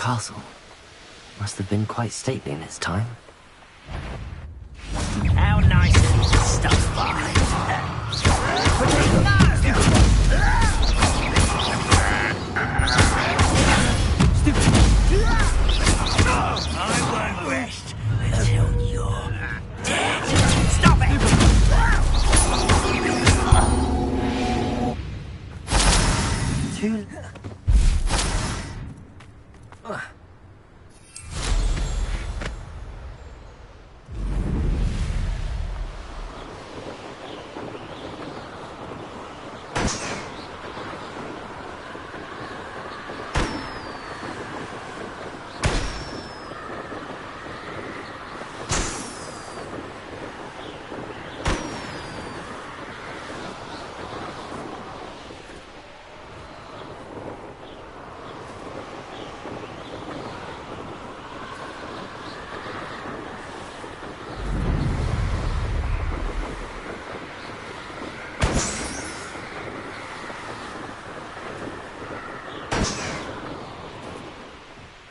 castle. Must have been quite stately in its time. How nice of you to stop by. I won't rest until you're dead. Stop it! Too...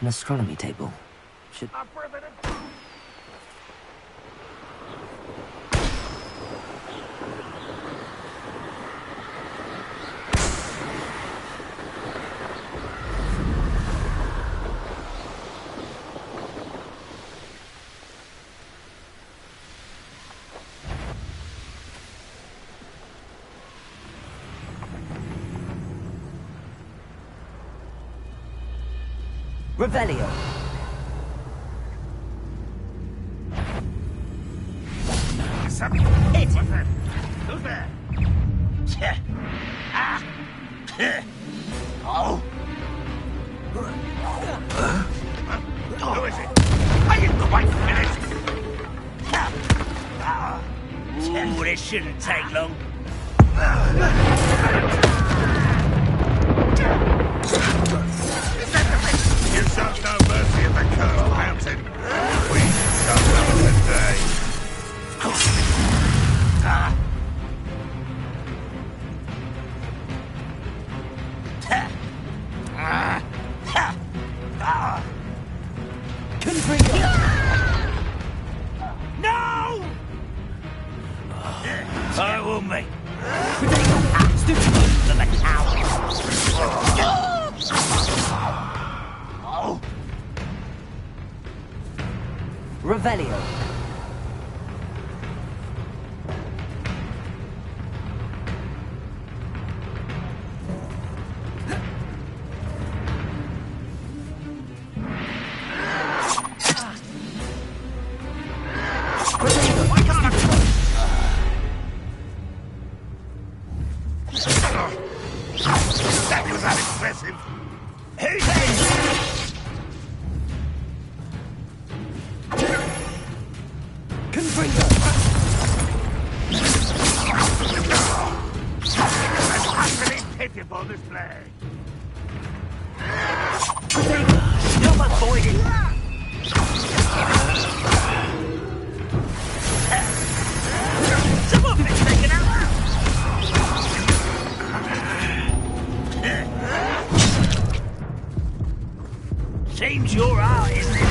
An astronomy table. Should... Revelio. Hit him. Who's there? Ah. Oh. Who is it? I get the white minute. Ooh, this shouldn't take long. You showed no mercy at the Curse Mountain. We shall know today. No! I will make. To the cow. Revelio. That was unimpressive. Who's this? Confringo. An utterly pitiful display. Stop avoiding. Some of it's taken out. Seems you're out, isn't it?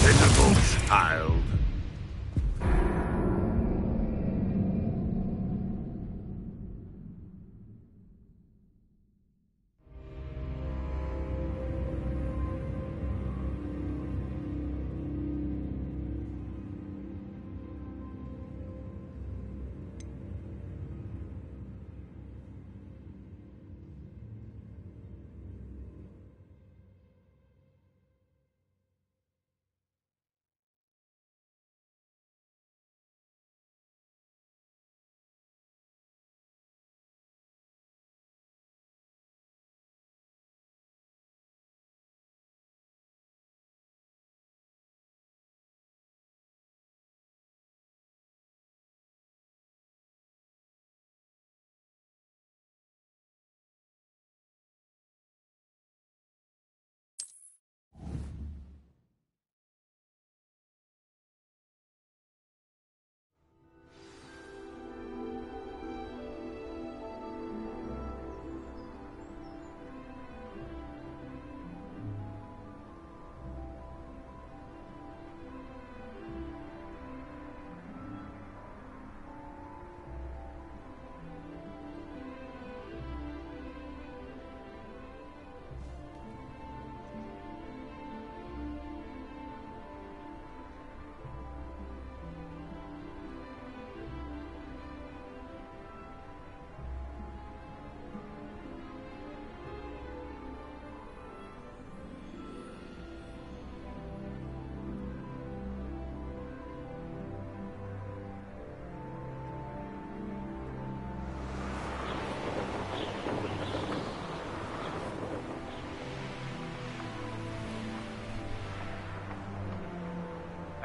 Pitiful child.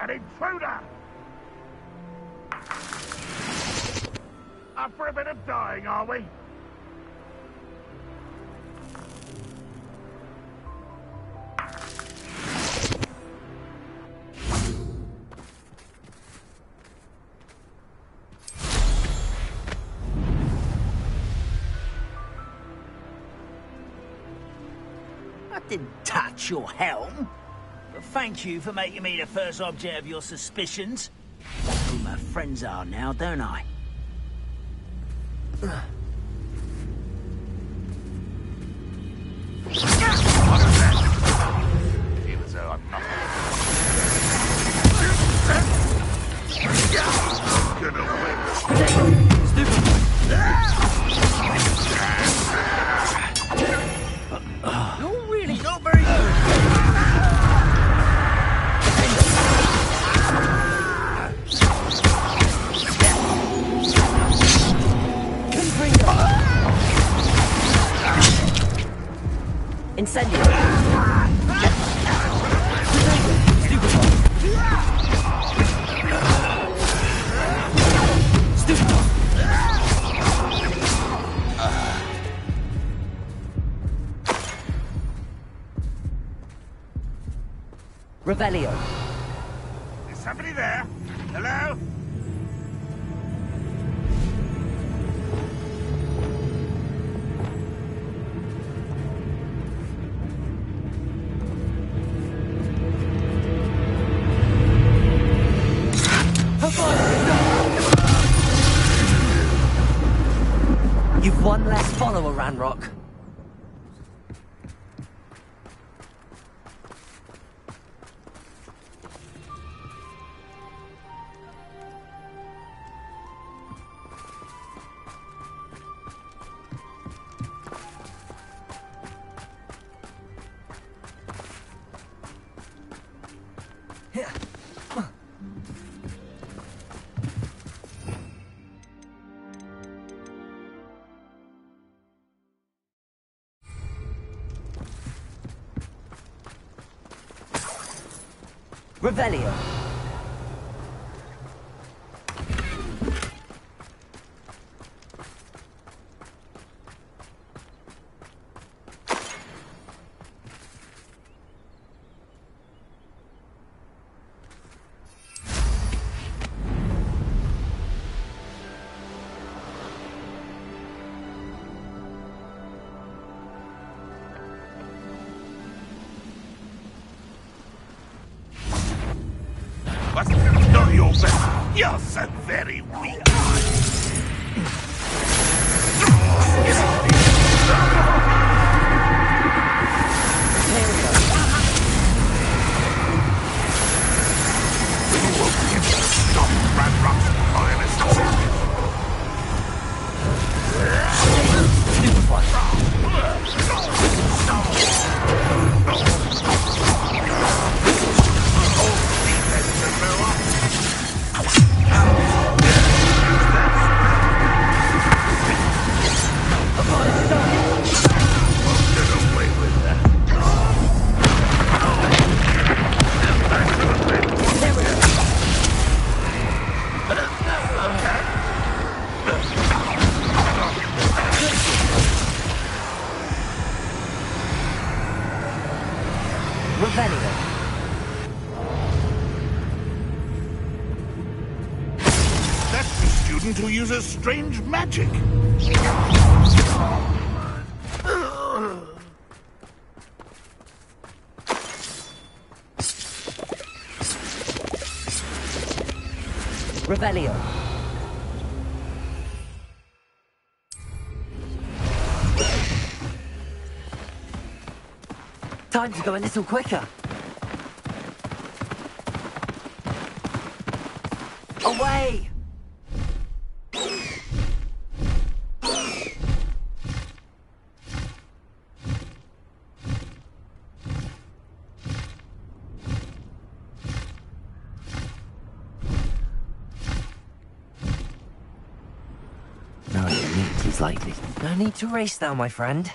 An intruder! Up for a bit of dying, are we? I didn't touch your helm. But thank you for making me the first object of your suspicions. I know who my friends are now, don't I? Feel as though I'm not gonna You're really not very good. Incendio. Revelio. Is somebody there? Hello? You've one less follower, Ranrock. Revelio. What's not your best? You're so very weak. Stop Ranrock's lioness. Revelio. That's the student who uses strange magic. Revelio. Time to go a little quicker. Away! No, he's likely. No need to race now, my friend.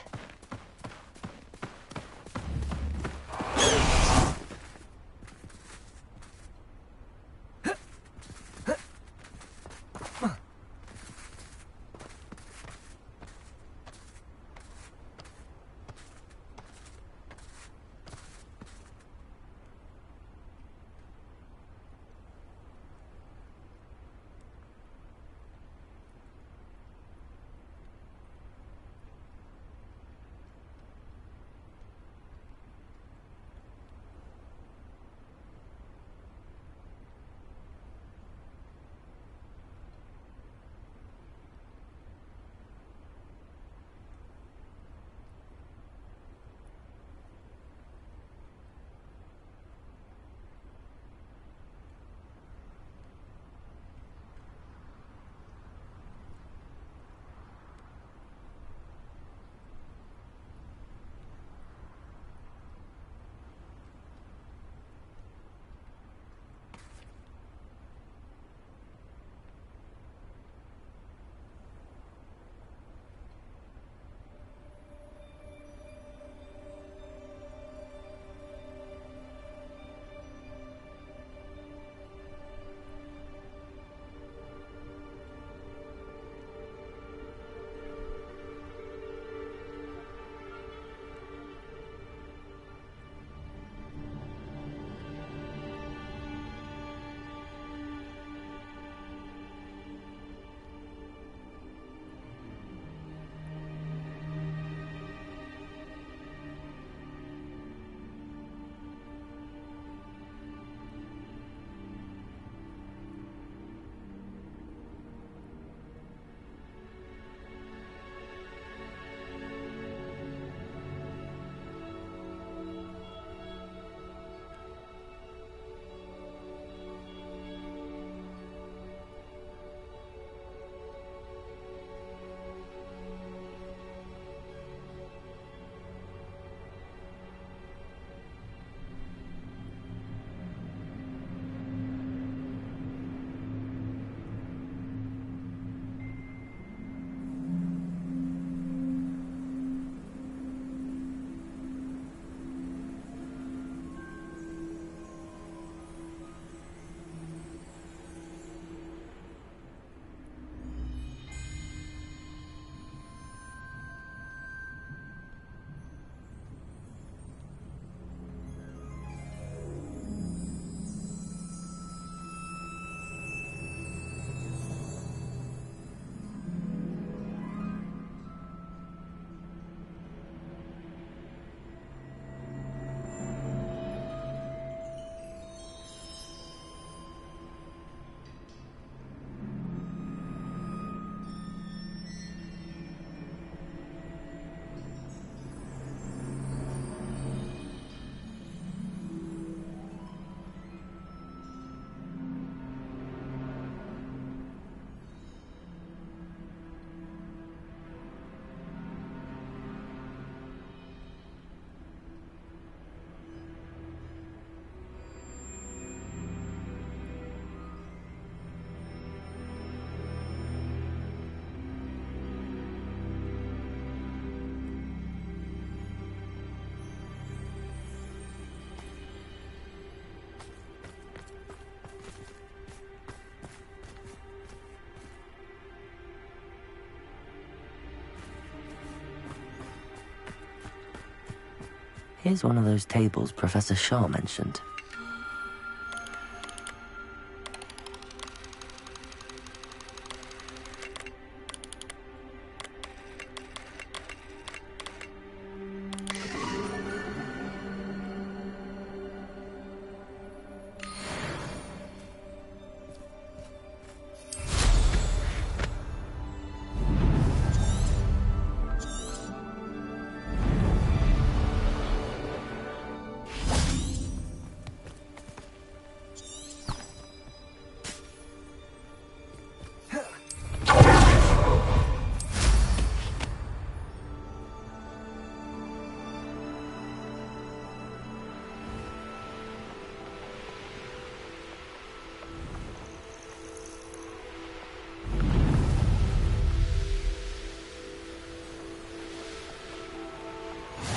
Here's one of those tables Professor Shaw mentioned.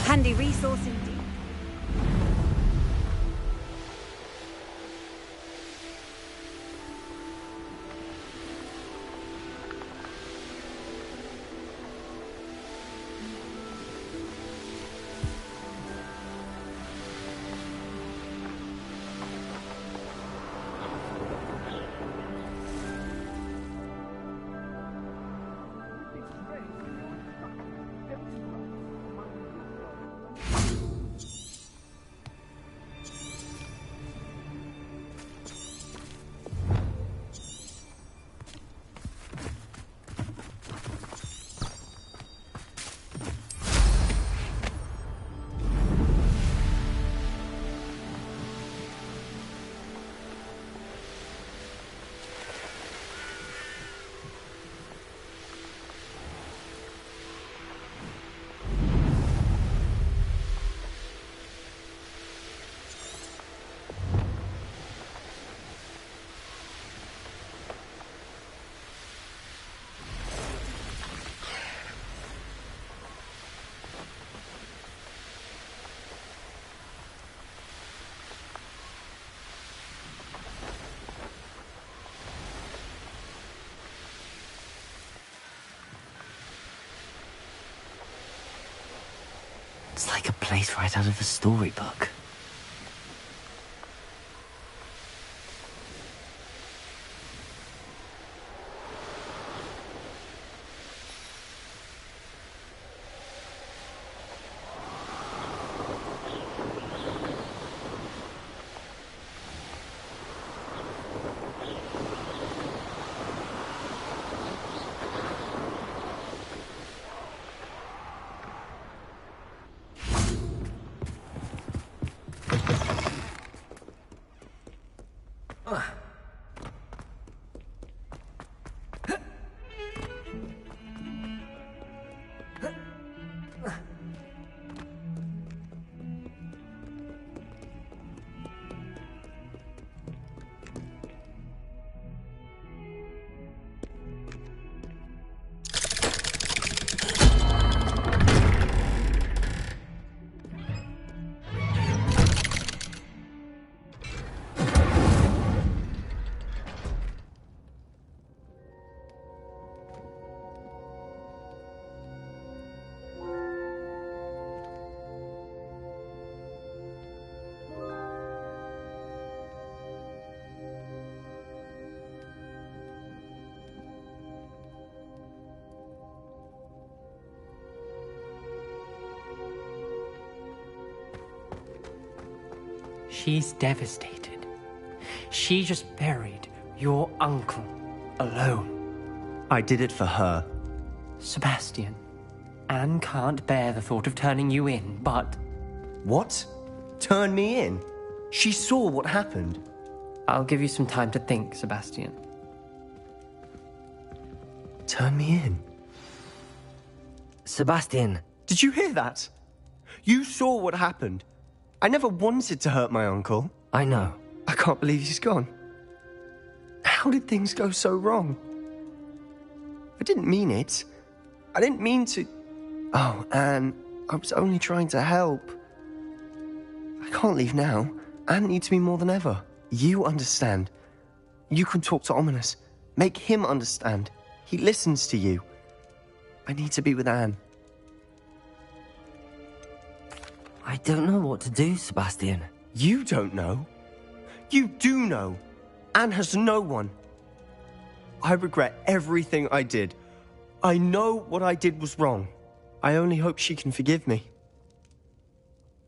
Handy resource indeed. It's like a place right out of a storybook. She's devastated. She just buried your uncle alone. I did it for her. Sebastian, Anne can't bear the thought of turning you in, but... What? Turn me in? She saw what happened. I'll give you some time to think, Sebastian. Turn me in? Sebastian. Did you hear that? You saw what happened. I never wanted to hurt my uncle. I know. I can't believe he's gone. How did things go so wrong? I didn't mean it. I didn't mean to... Oh, Anne, I was only trying to help. I can't leave now. Anne needs me more than ever. You understand. You can talk to Ominis. Make him understand. He listens to you. I need to be with Anne. I don't know what to do, Sebastian. You don't know. You do know. Anne has no one. I regret everything I did. I know what I did was wrong. I only hope she can forgive me.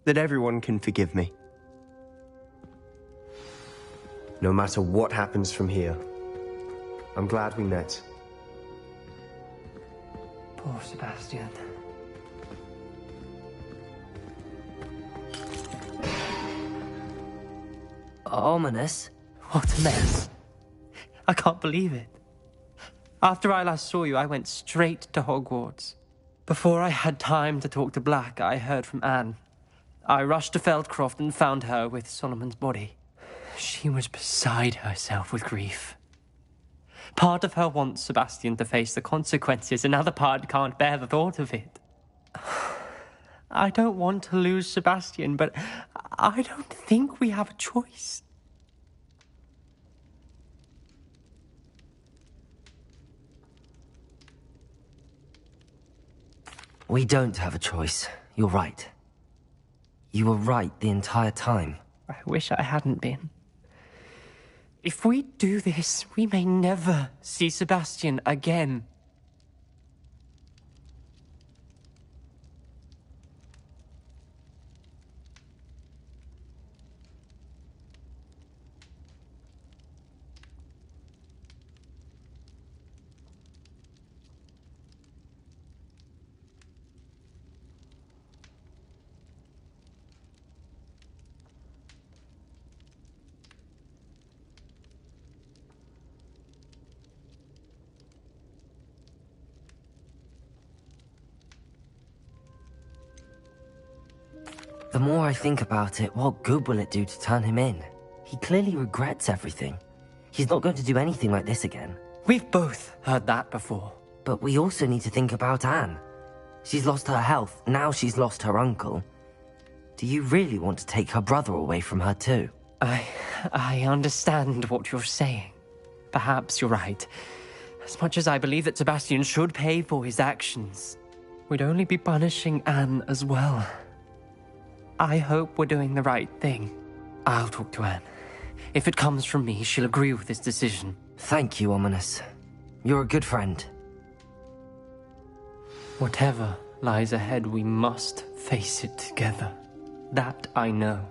That everyone can forgive me. No matter what happens from here, I'm glad we met. Poor Sebastian. Ominous? What a mess. I can't believe it. After I last saw you, I went straight to Hogwarts. Before I had time to talk to Black, I heard from Anne. I rushed to Feldcroft and found her with Solomon's body. She was beside herself with grief. Part of her wants Sebastian to face the consequences, another part can't bear the thought of it. I don't want to lose Sebastian, but I don't think we have a choice. We don't have a choice. You're right. You were right the entire time. I wish I hadn't been. If we do this, we may never see Sebastian again. The more I think about it, what good will it do to turn him in? He clearly regrets everything. He's not going to do anything like this again. We've both heard that before. But we also need to think about Anne. She's lost her health, now she's lost her uncle. Do you really want to take her brother away from her too? I understand what you're saying. Perhaps you're right. As much as I believe that Sebastian should pay for his actions, we'd only be punishing Anne as well. I hope we're doing the right thing. I'll talk to Anne. If it comes from me, she'll agree with this decision. Thank you, Ominous. You're a good friend. Whatever lies ahead, we must face it together. That I know.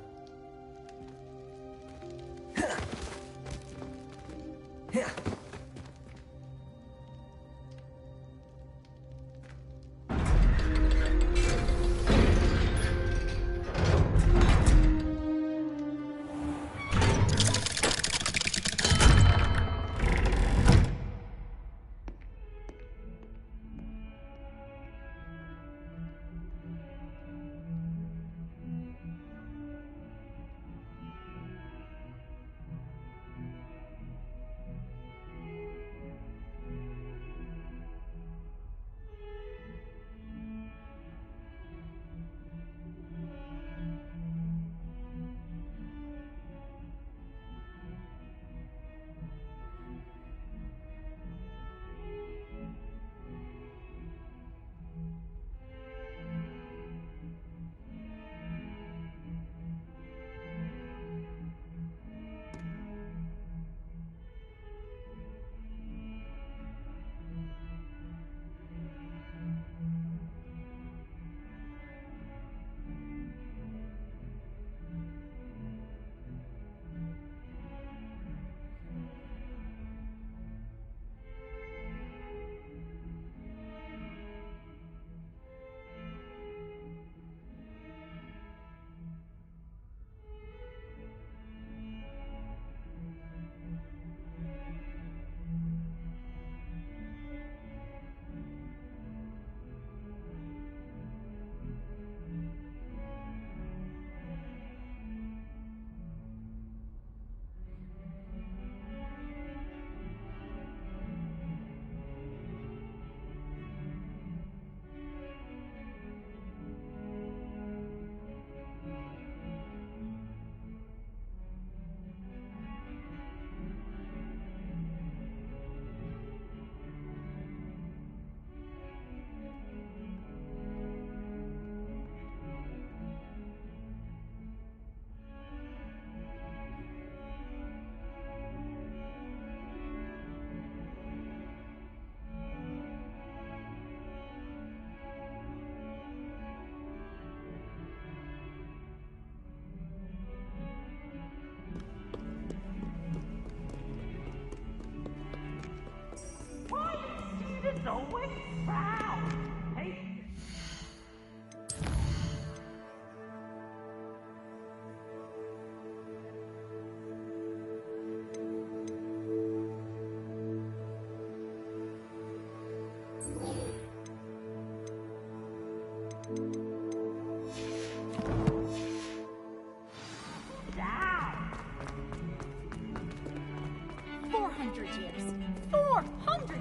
400 years. 400!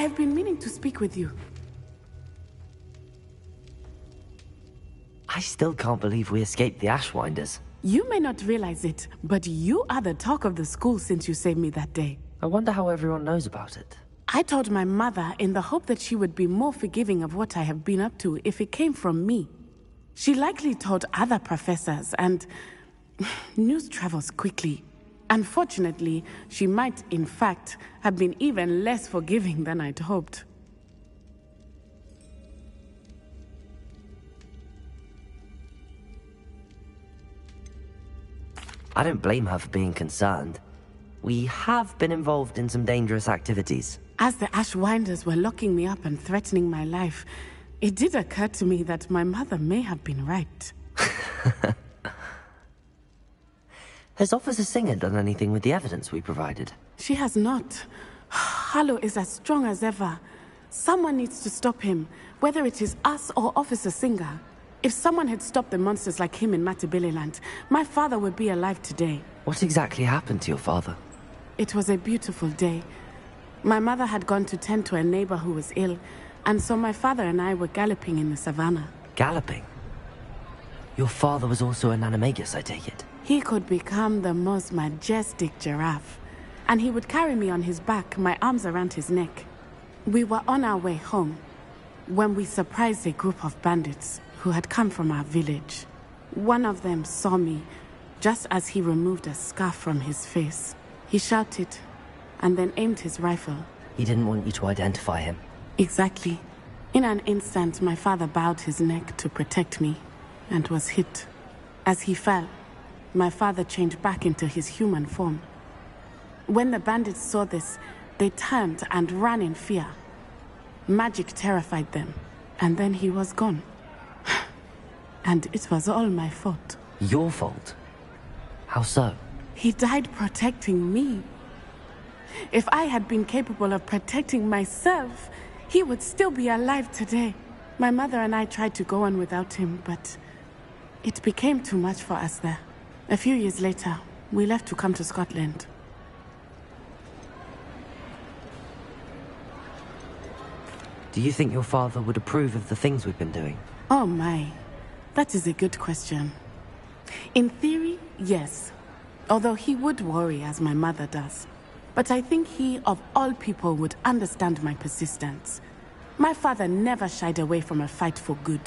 I have been meaning to speak with you. I still can't believe we escaped the Ashwinders. You may not realize it, but you are the talk of the school since you saved me that day. I wonder how everyone knows about it. I told my mother in the hope that she would be more forgiving of what I have been up to if it came from me. She likely told other professors, and news travels quickly. Unfortunately, she might, in fact, have been even less forgiving than I'd hoped. I don't blame her for being concerned. We have been involved in some dangerous activities. As the Ashwinders were locking me up and threatening my life, it did occur to me that my mother may have been right. Has Officer Singer done anything with the evidence we provided? She has not. Harlow is as strong as ever. Someone needs to stop him, whether it is us or Officer Singer. If someone had stopped the monsters like him in Matabeleland, my father would be alive today. What exactly happened to your father? It was a beautiful day. My mother had gone to tend to a neighbor who was ill, and so my father and I were galloping in the savannah. Galloping? Your father was also an animagus, I take it? He could become the most majestic giraffe, and he would carry me on his back, my arms around his neck. We were on our way home when we surprised a group of bandits who had come from our village. One of them saw me just as he removed a scarf from his face. He shouted and then aimed his rifle. He didn't want you to identify him. Exactly. In an instant, my father bowed his neck to protect me and was hit. As he fell, my father changed back into his human form. When the bandits saw this, they turned and ran in fear. Magic terrified them, and then he was gone. And it was all my fault. Your fault? How so? He died protecting me. If I had been capable of protecting myself, he would still be alive today. My mother and I tried to go on without him, but it became too much for us there. A few years later, we left to come to Scotland. Do you think your father would approve of the things we've been doing? Oh my, that is a good question. In theory, yes. Although he would worry, as my mother does. But I think he, of all people, would understand my persistence. My father never shied away from a fight for good,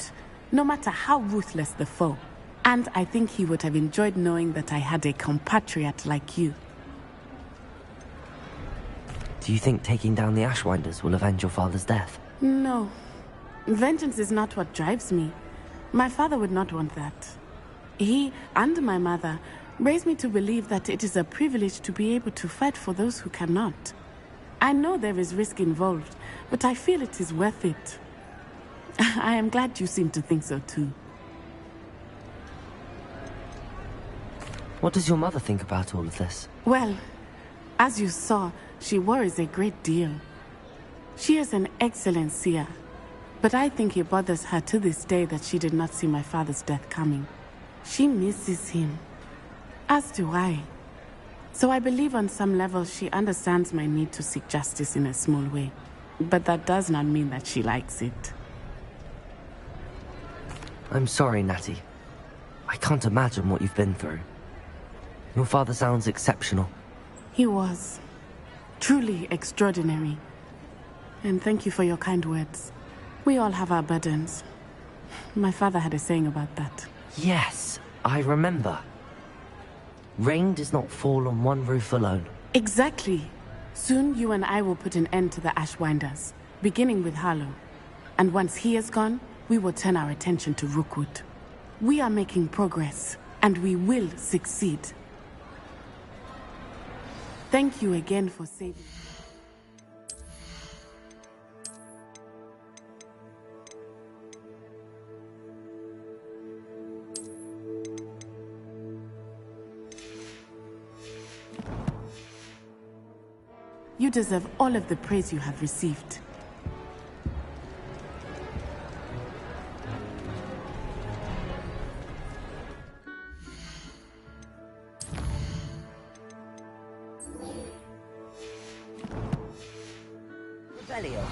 no matter how ruthless the foe. And I think he would have enjoyed knowing that I had a compatriot like you. Do you think taking down the Ashwinders will avenge your father's death? No. Vengeance is not what drives me. My father would not want that. He and my mother raised me to believe that it is a privilege to be able to fight for those who cannot. I know there is risk involved, but I feel it is worth it. I am glad you seem to think so too. What does your mother think about all of this? Well, as you saw, she worries a great deal. She is an excellent seer, but I think it bothers her to this day that she did not see my father's death coming. She misses him, as do I. So I believe on some level she understands my need to seek justice in a small way. But that does not mean that she likes it. I'm sorry, Natty. I can't imagine what you've been through. Your father sounds exceptional. He was. Truly extraordinary. And thank you for your kind words. We all have our burdens. My father had a saying about that. Yes, I remember. Rain does not fall on one roof alone. Exactly. Soon you and I will put an end to the Ashwinders, beginning with Harlow. And once he is gone, we will turn our attention to Rookwood. We are making progress, and we will succeed. Thank you again for saving. You deserve all of the praise you have received. Rebellion.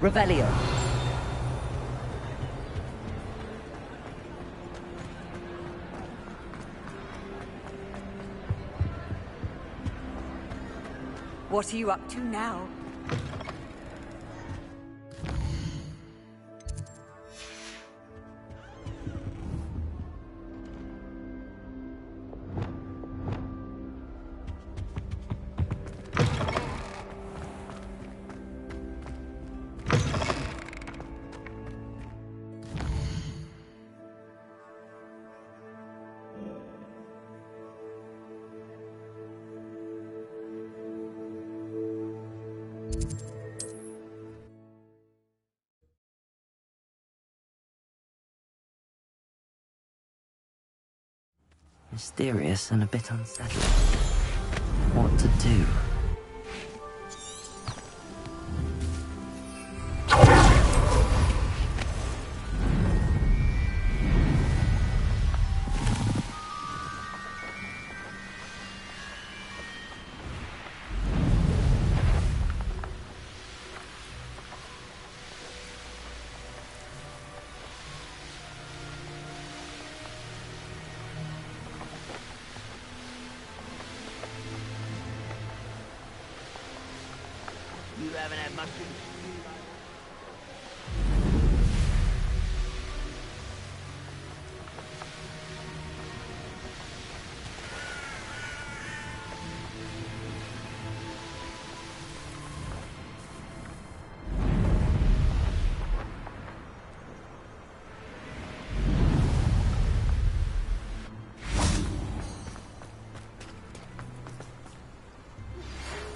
Revelio. What are you up to now? Mysterious and a bit unsettling. What to do? You haven't had much to...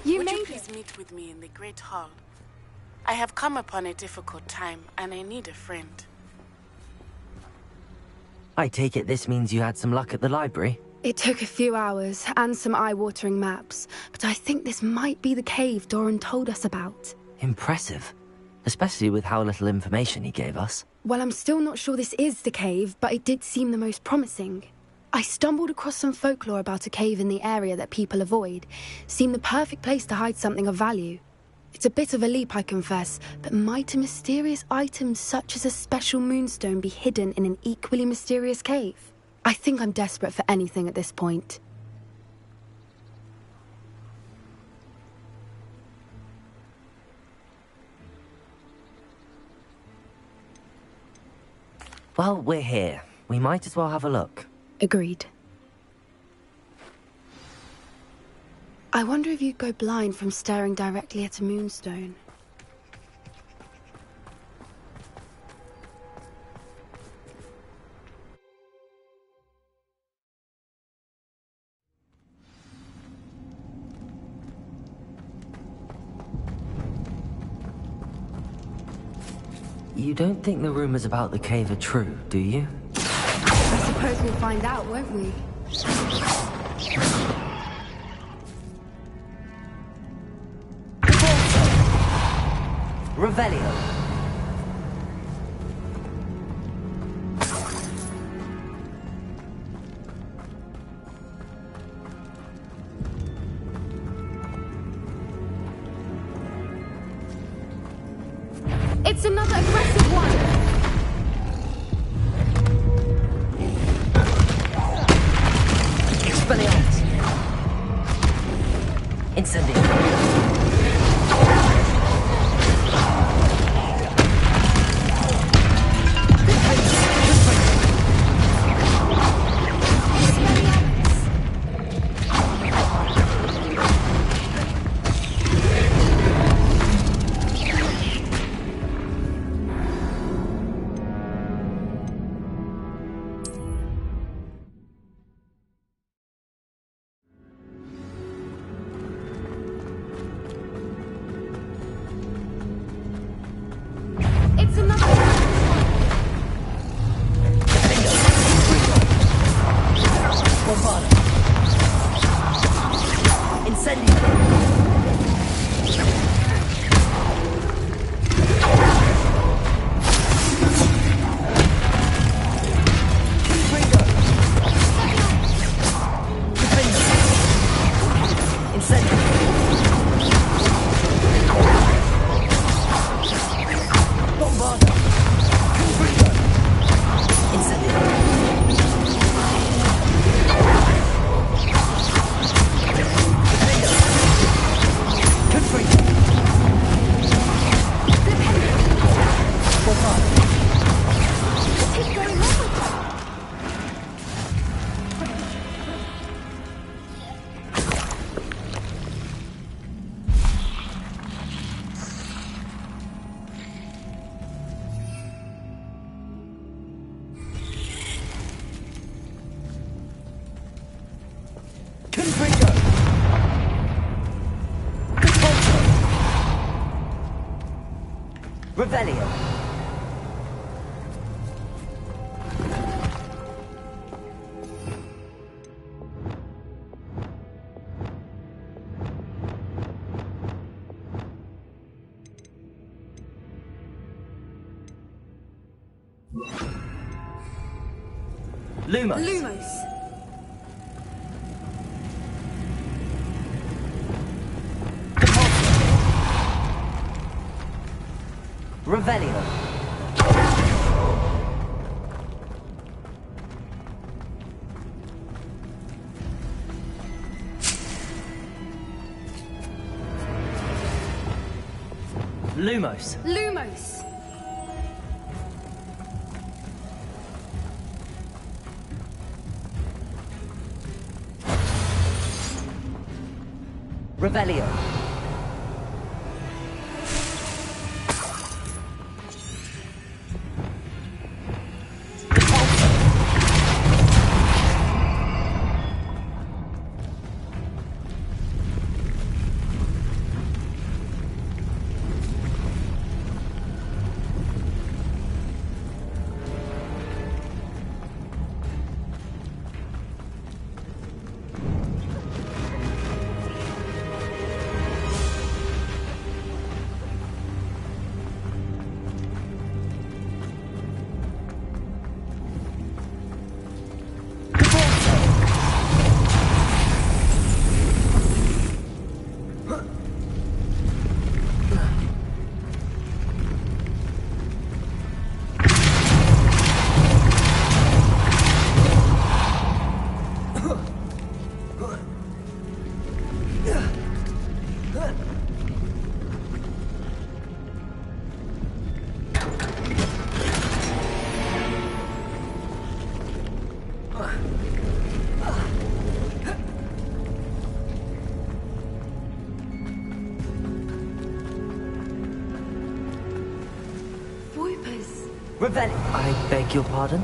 Would you please meet with me in the Great Hall? I have come upon a difficult time, and I need a friend. I take it this means you had some luck at the library? It took a few hours and some eye-watering maps, but I think this might be the cave Doran told us about. Impressive. Especially with how little information he gave us. Well, I'm still not sure this is the cave, but it did seem the most promising. I stumbled across some folklore about a cave in the area that people avoid. Seemed the perfect place to hide something of value. It's a bit of a leap, I confess, but might a mysterious item such as a special moonstone be hidden in an equally mysterious cave? I think I'm desperate for anything at this point. Well, we're here. We might as well have a look. Agreed. I wonder if you'd go blind from staring directly at a moonstone. You don't think the rumors about the cave are true, do you? I suppose we'll find out, won't we? Revelio. It's another aggressive one! Expelliarmus. Incendio. Revelio. Lumos. Lumos. Revelio. Lumos. Lumos. Revelio. Revelio. I beg your pardon?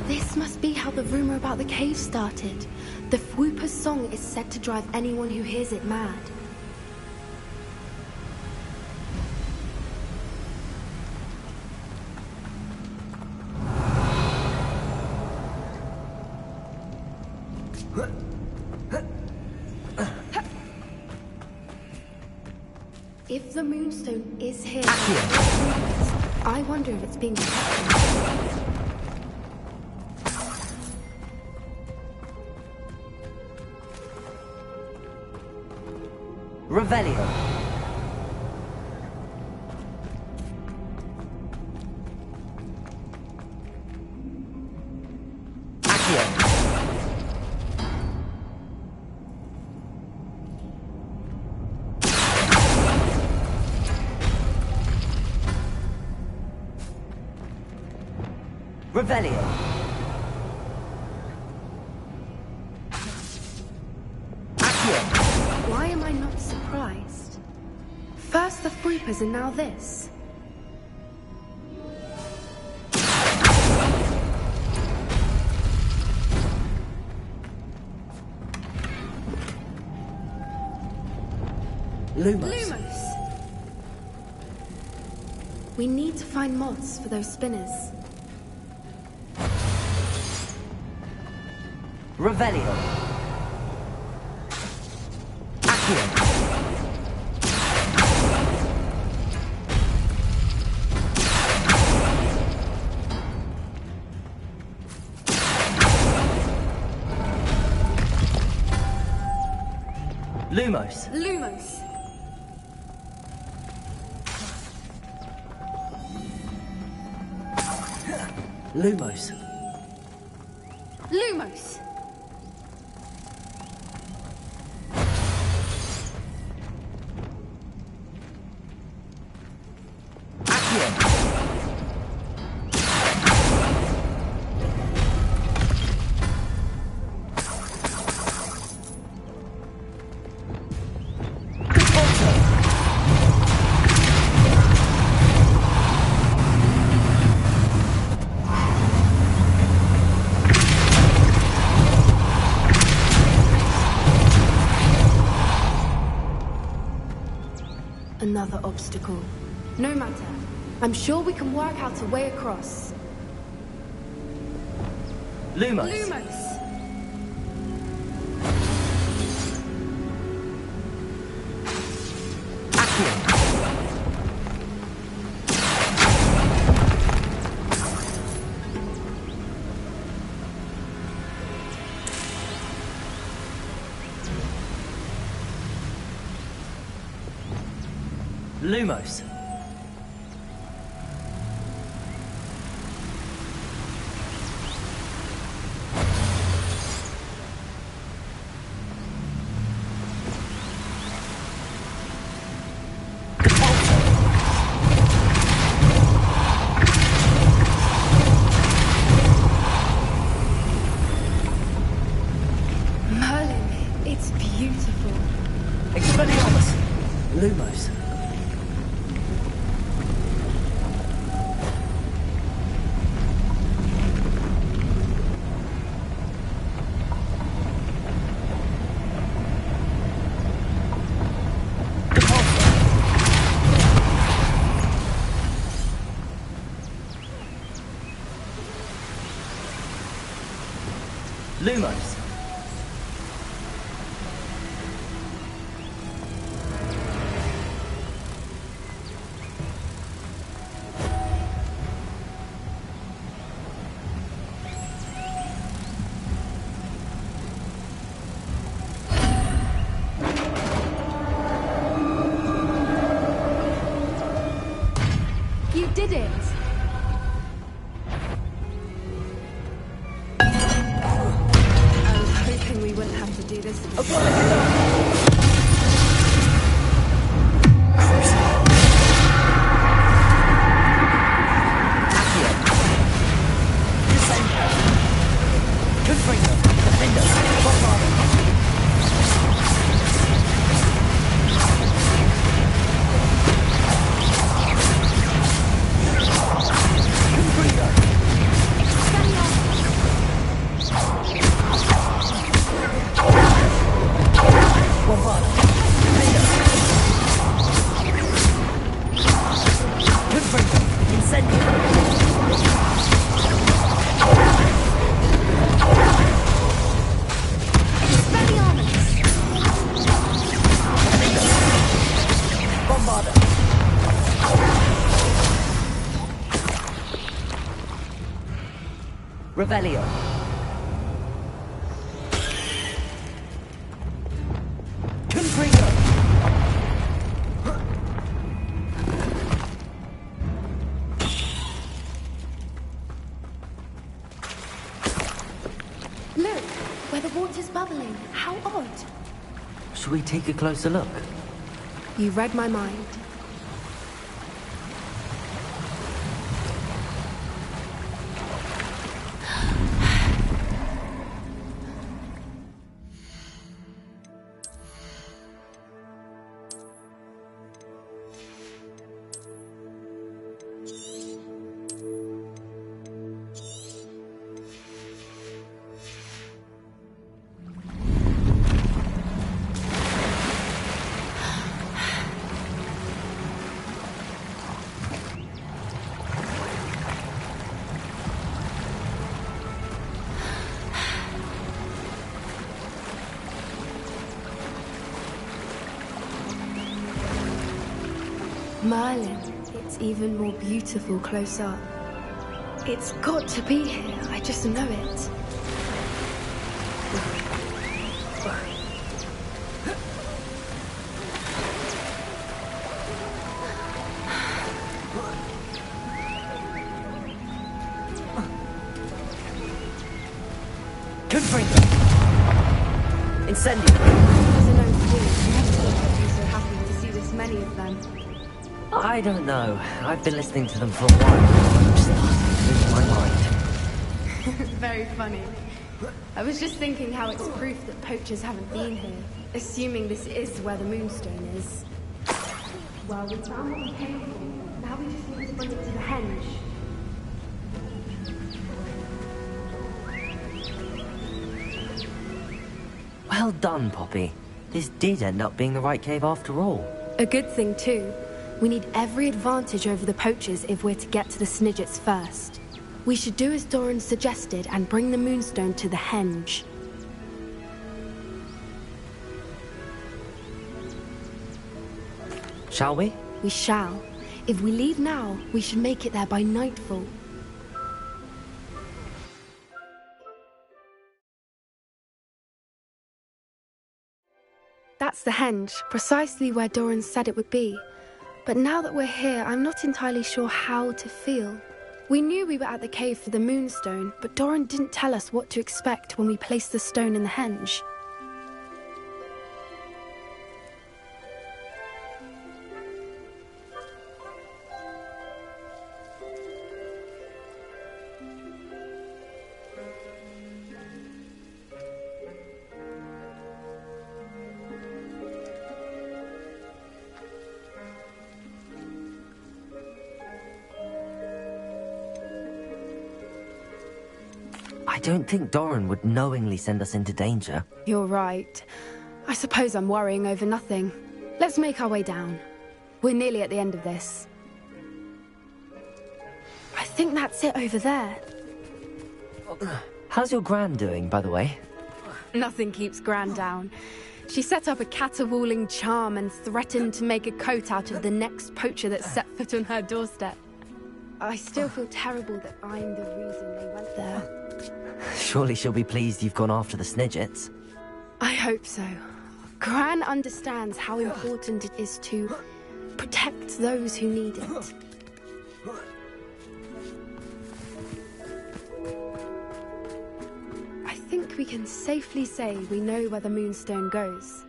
This must be how the rumor about the cave started. The Fwooper's song is said to drive anyone who hears it mad. If the Moonstone is here, I wonder if it's being protected. Revelio. Accio. Revelio. Accio. Why am I not surprised? First the Fwoopers and now this. Lumos. We need to find moths for those spinners. Revelio. Accio. Lumos. Lumos. Lumos. Lumos. Another obstacle. No matter. I'm sure we can work out a way across. Lumos. Lumos! Lumos. Merlin, it's beautiful. Expelliarmus. Lumos. Lumos. You did it! I was hoping we wouldn't have to do this again. Revelio. Confringo. Look, where the water's bubbling. How odd. Should we take a closer look? You read my mind. Merlin, it's even more beautiful close up. It's got to be here, I just know it. Confringo. Incendio. There's an old fool. I'd be so happy to see this many of them. I don't know. I've been listening to them for a while. I'm starting to lose my mind. Very funny. I was just thinking how it's proof that poachers haven't been here, assuming this is where the Moonstone is. Well, we found what we came for. Now we just need to bring it to the henge. Well done, Poppy. This did end up being the right cave after all. A good thing, too. We need every advantage over the poachers if we're to get to the Snidgets first. We should do as Doran suggested and bring the Moonstone to the Henge. Shall we? We shall. If we leave now, we should make it there by nightfall. That's the Henge, precisely where Doran said it would be. But now that we're here, I'm not entirely sure how to feel. We knew we were at the cave for the Moonstone, but Doran didn't tell us what to expect when we placed the stone in the Henge. I don't think Doran would knowingly send us into danger. You're right. I suppose I'm worrying over nothing. Let's make our way down. We're nearly at the end of this. I think that's it over there. How's your Gran doing, by the way? Nothing keeps Gran down. She set up a caterwauling charm and threatened to make a coat out of the next poacher that set foot on her doorstep. I still feel terrible that I'm the reason they went there. Surely she'll be pleased you've gone after the Snidgets. I hope so. Gran understands how important it is to protect those who need it. I think we can safely say we know where the Moonstone goes.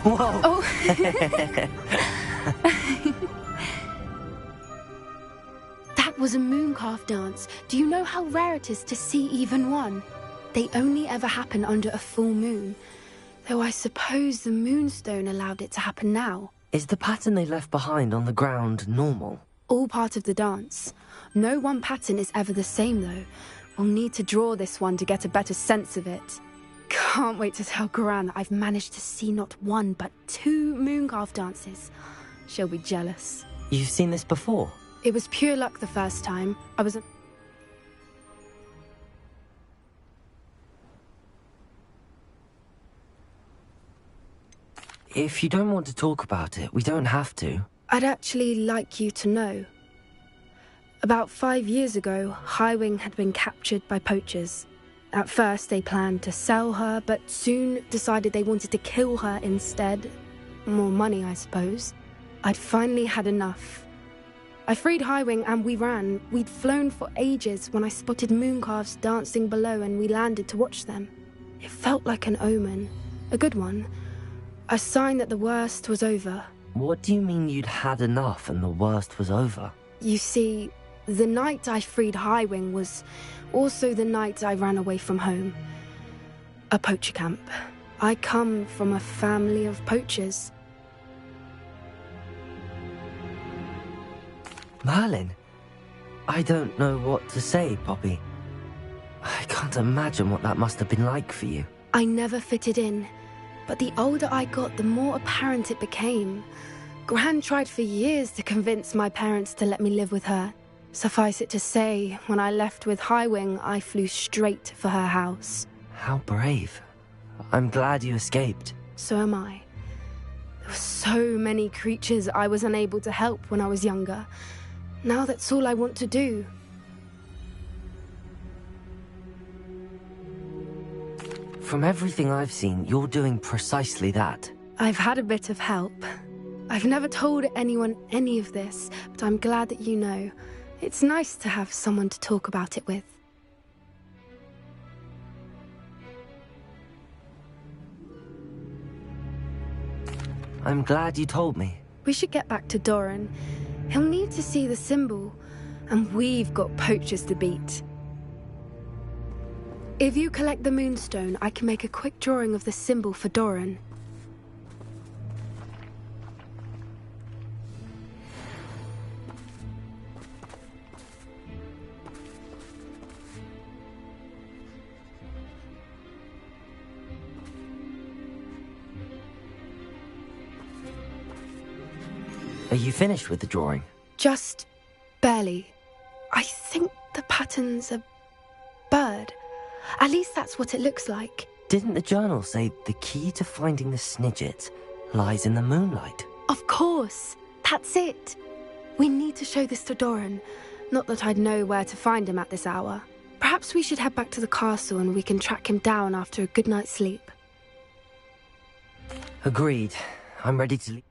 Whoa! Oh. That was a mooncalf dance. Do you know how rare it is to see even one? They only ever happen under a full moon. Though I suppose the Moonstone allowed it to happen now. Is the pattern they left behind on the ground normal? All part of the dance. No one pattern is ever the same, though. We'll need to draw this one to get a better sense of it. Can't wait to tell Gran that I've managed to see not one, but 2 mooncalf dances. She'll be jealous. You've seen this before? It was pure luck the first time. I was... If you don't want to talk about it, we don't have to. I'd actually like you to know. About 5 years ago, Highwing had been captured by poachers. At first, they planned to sell her, but soon decided they wanted to kill her instead. More money, I suppose. I'd finally had enough. I freed Highwing and we ran. We'd flown for ages when I spotted mooncalves dancing below and we landed to watch them. It felt like an omen. A good one. A sign that the worst was over. What do you mean you'd had enough and the worst was over? You see, the night I freed Highwing was also the night I ran away from home. A poacher camp. I come from a family of poachers. Merlin? I don't know what to say, Poppy. I can't imagine what that must have been like for you. I never fitted in, but the older I got, the more apparent it became. Gran tried for years to convince my parents to let me live with her. Suffice it to say, when I left with Highwing, I flew straight for her house. How brave. I'm glad you escaped. So am I. There were so many creatures I was unable to help when I was younger. Now that's all I want to do. From everything I've seen, you're doing precisely that. I've had a bit of help. I've never told anyone any of this, but I'm glad that you know. It's nice to have someone to talk about it with. I'm glad you told me. We should get back to Doran. He'll need to see the symbol, and we've got poachers to beat. If you collect the Moonstone, I can make a quick drawing of the symbol for Doran. Are you finished with the drawing? Just barely. I think the pattern's a bird. At least that's what it looks like. Didn't the journal say the key to finding the Snidget lies in the moonlight? Of course. That's it. We need to show this to Doran. Not that I'd know where to find him at this hour. Perhaps we should head back to the castle and we can track him down after a good night's sleep. Agreed. I'm ready to leave.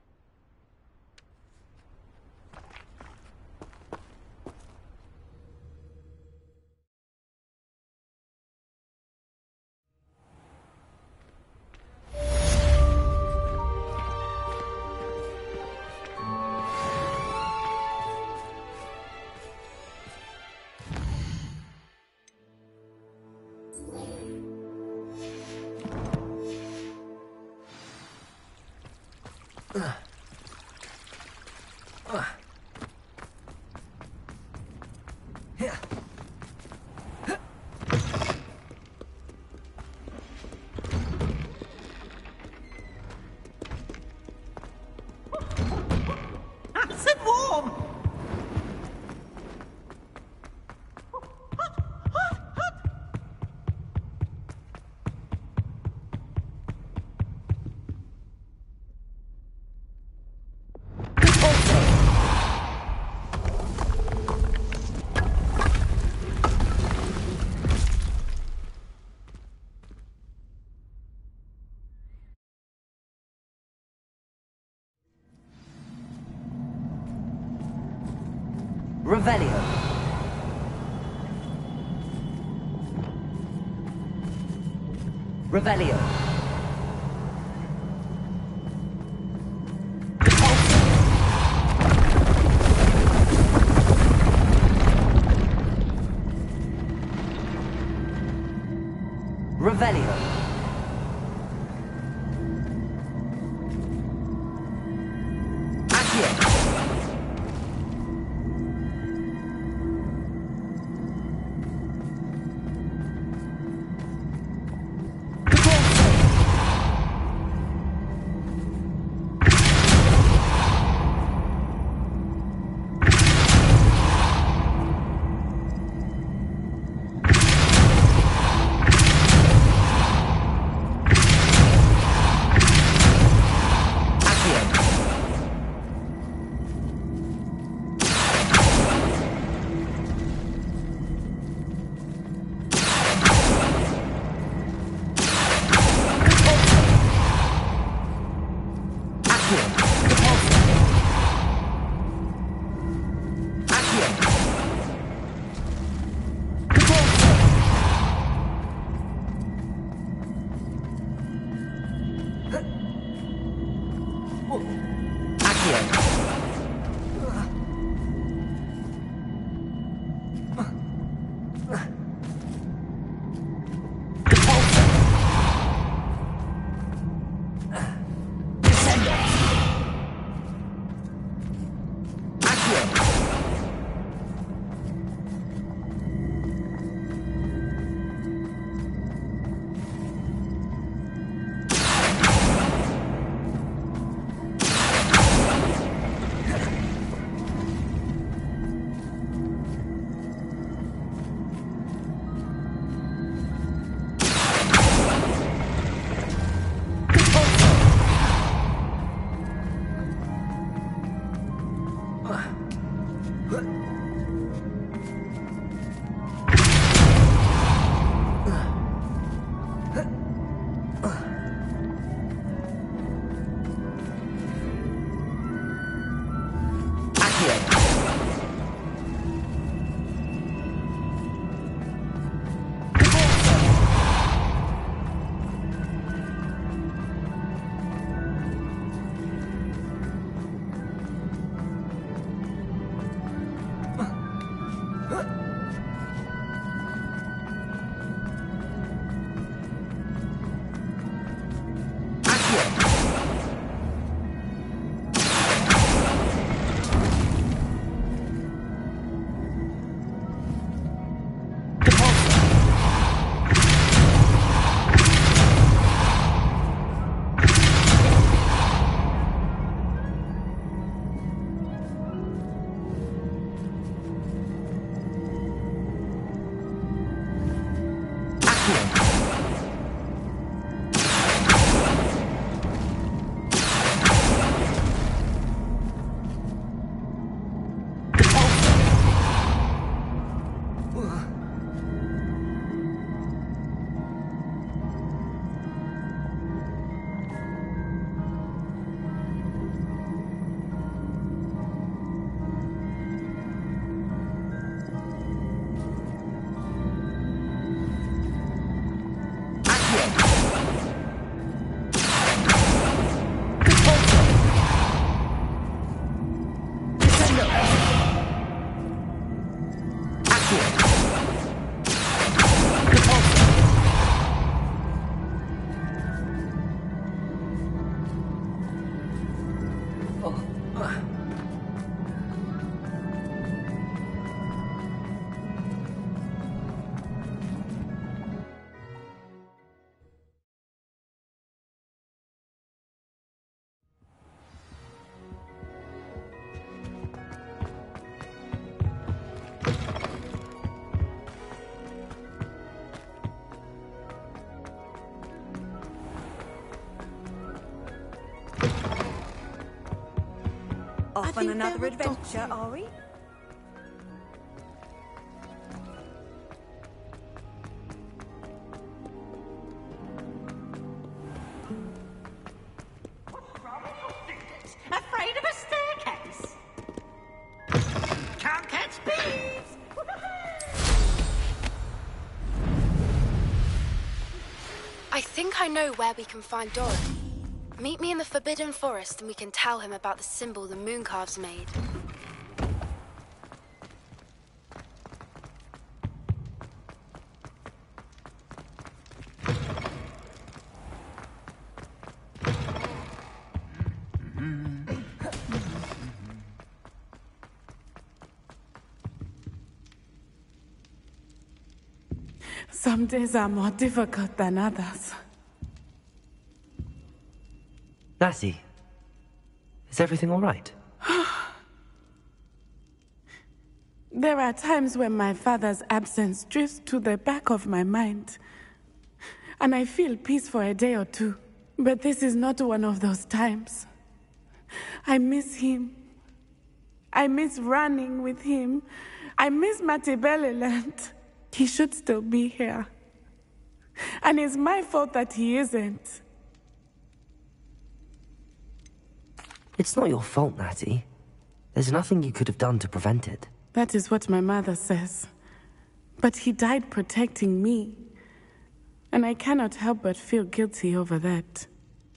Nice and warm! Revelio. Revelio. Revelio. Accio. Off on another adventure, are we? Afraid of a staircase? Can't catch thieves! I think I know where we can find Doran. Meet me in the Forbidden Forest and we can tell him about the symbol the Mooncalves made. Some days are more difficult than others. Lassie, is everything all right? There are times when my father's absence drifts to the back of my mind, and I feel peace for a day or two. But this is not one of those times. I miss him. I miss running with him. I miss Matabeleland. He should still be here. And it's my fault that he isn't. It's not your fault, Natty. There's nothing you could have done to prevent it. That is what my mother says. But he died protecting me. And I cannot help but feel guilty over that.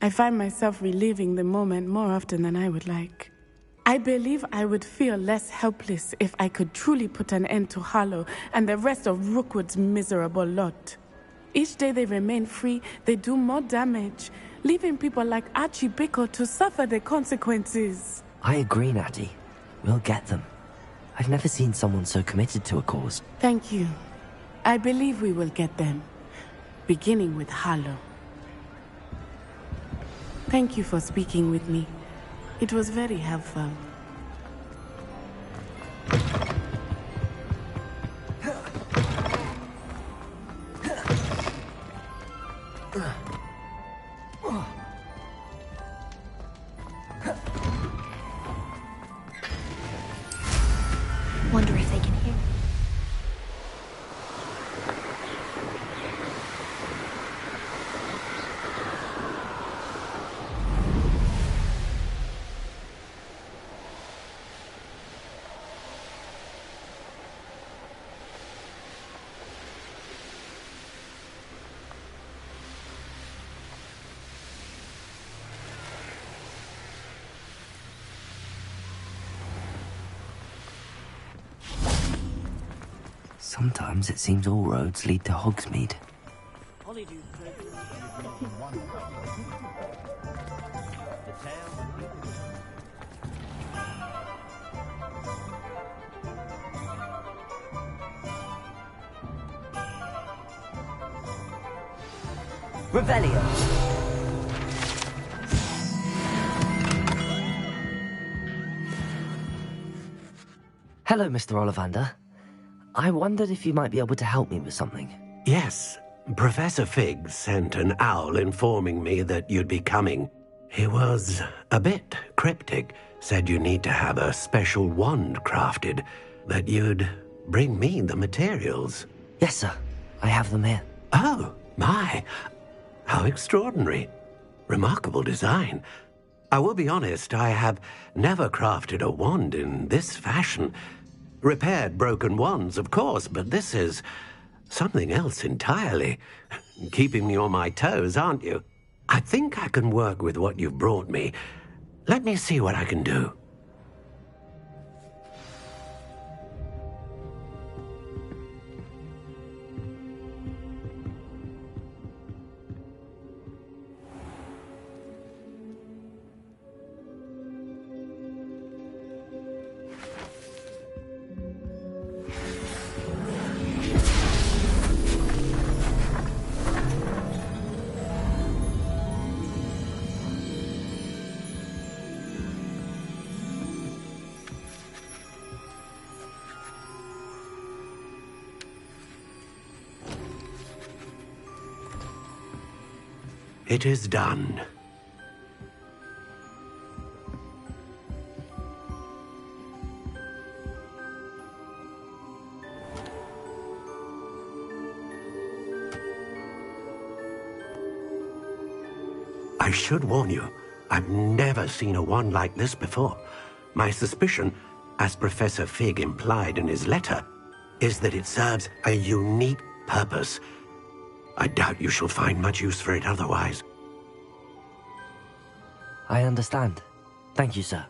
I find myself reliving the moment more often than I would like. I believe I would feel less helpless if I could truly put an end to Harlow and the rest of Rookwood's miserable lot. Each day they remain free, they do more damage, leaving people like Archie Bickle to suffer the consequences. I agree, Natty. We'll get them. I've never seen someone so committed to a cause. Thank you. I believe we will get them, beginning with Harlow. Thank you for speaking with me. It was very helpful. Wonder if they can hear me. Sometimes it seems all roads lead to Hogsmeade. Revelio. Hello, Mr. Ollivander. I wondered if you might be able to help me with something. Yes. Professor Fig sent an owl informing me that you'd be coming. He was a bit cryptic, said you need to have a special wand crafted, that you'd bring me the materials. Yes, sir. I have them here. Oh, my. How extraordinary. Remarkable design. I will be honest, I have never crafted a wand in this fashion. Repaired broken wands, of course, but this is something else entirely. Keeping me on my toes, aren't you? I think I can work with what you've brought me. Let me see what I can do. It is done. I should warn you, I've never seen a wand like this before. My suspicion, as Professor Fig implied in his letter, is that it serves a unique purpose. I doubt you shall find much use for it otherwise. I understand. Thank you, sir.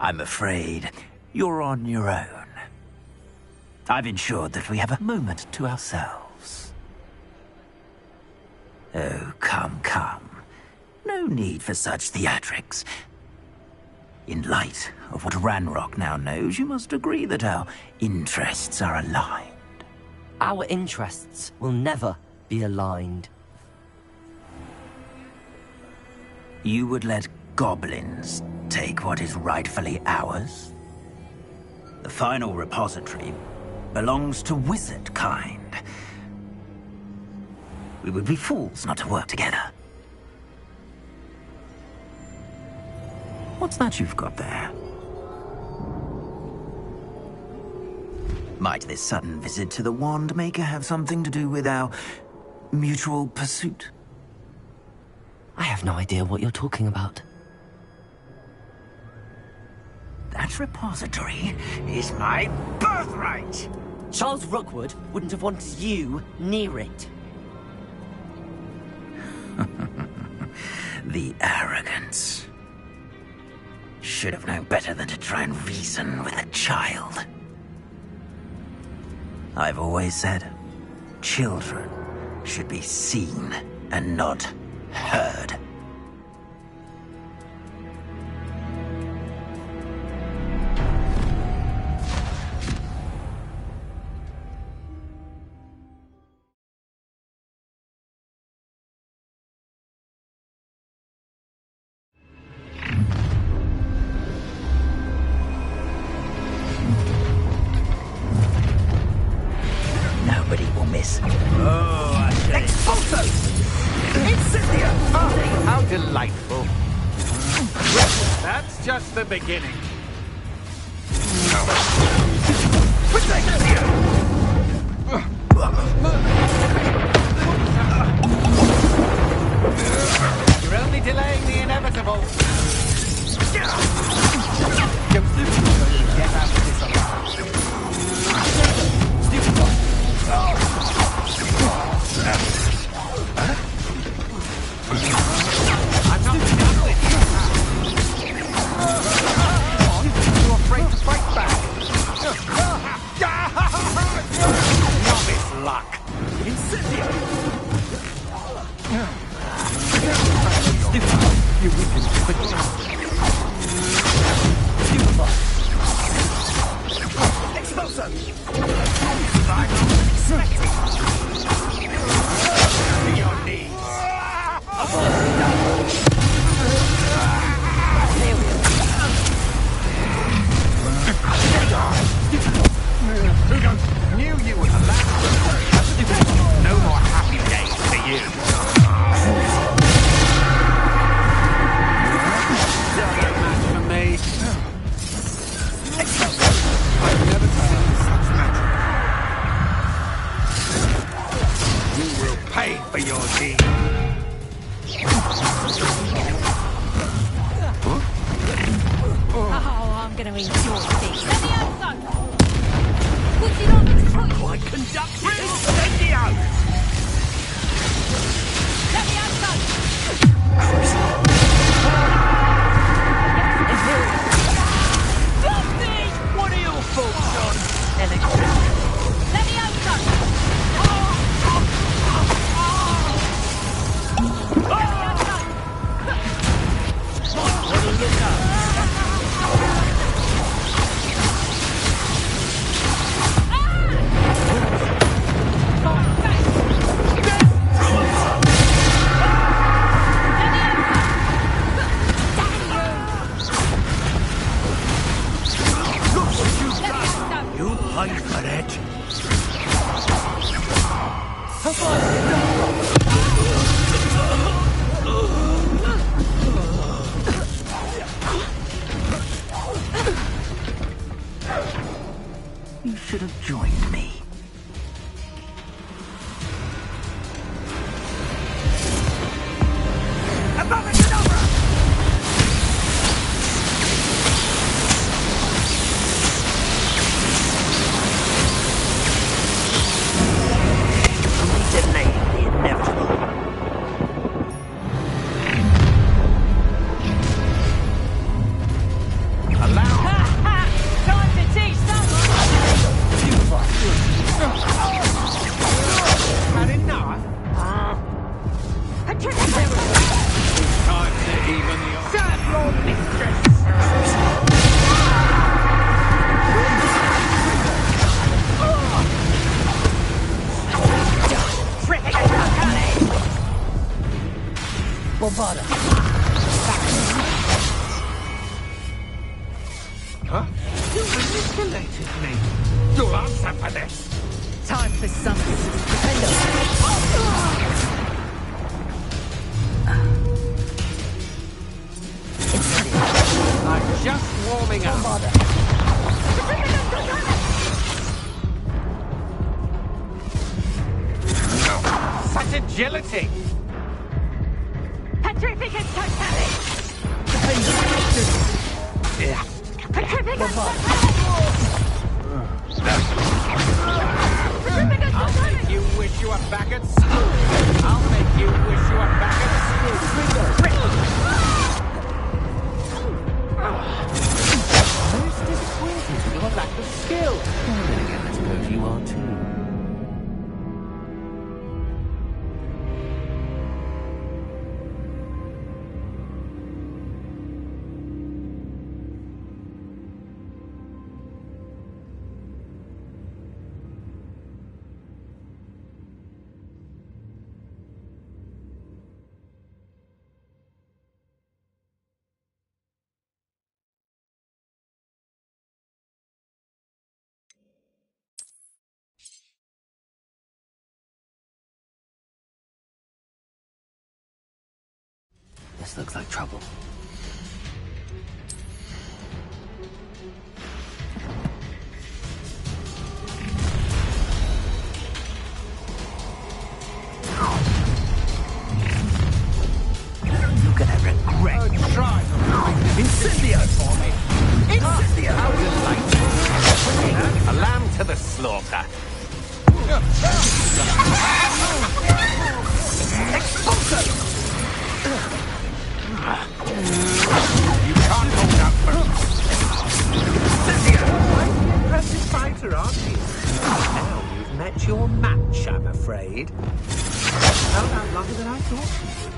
I'm afraid you're on your own. I've ensured that we have a moment to ourselves. Oh, come, come. No need for such theatrics. In light of what Ranrock now knows, you must agree that our interests are aligned. Our interests will never be aligned. You would let goblins take what is rightfully ours? The final repository belongs to wizard kind. We would be fools not to work together. What's that you've got there? Might this sudden visit to the Wand Maker have something to do with our mutual pursuit? I have no idea what you're talking about. That repository is my birthright! Charles Rookwood wouldn't have wanted you near it. The arrogance. Should have known better than to try and reason with a child. I've always said, children should be seen and not heard. How delightful. That's just the beginning. You're only delaying the inevitable. Get out of this alive. your weapons quickly. Expulso! I'm expecting. To your knees. Knew you would allow. No more happy days for you. For me. I've never seen such magic. You will pay for your deed. Oh, I'm going to enjoy this. Let me have some. What do you want me to put you? Quite conducted. Incendio! Let me have some. What are your thoughts on electricity? Let me have some. Look up. You'll pay for it. You should have joined me. Above and over! We delayed the inevitable. Allow Time to teach had enough. Time to even the serve your mistress. Huh? You manipulated me. You'll answer for this. Time for some. I'm just warming up. Such agility. Petrificus totalis. Petrificus I'll make you wish you were back at school. I'll make you wish you were back at school. Most disappointed with your lack of skill. I suppose you are too. This looks like trouble. You're gonna regret. Try. Incendio for me. Incendio. How delightful. A lamb to the slaughter. Expulso! You can't hold out for Incendio! Quite an impressive fighter, aren't you? Now you've met your match, I'm afraid. Held out longer than I thought you would.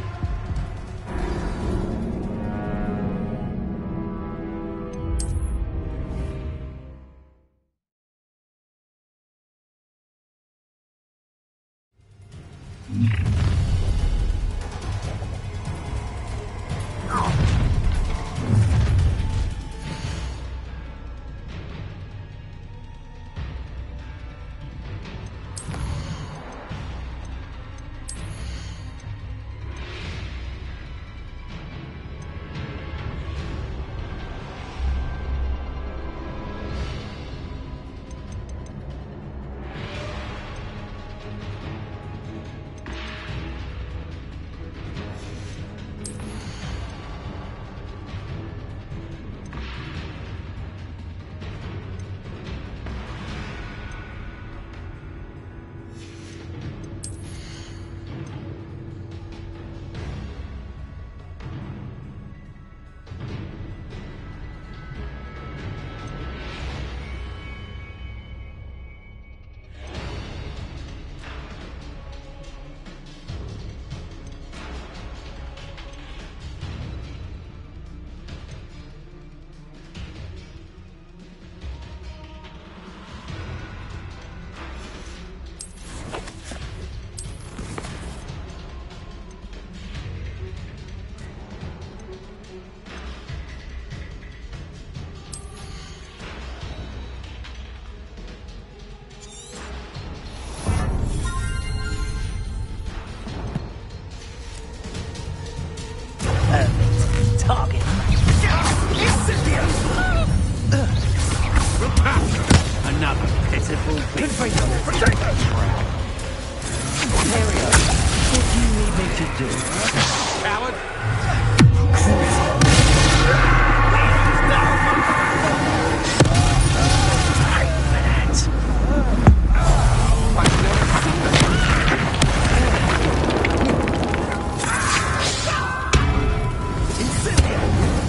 Perfect. Target. Another pitiful bit. What do you need me to do? Coward!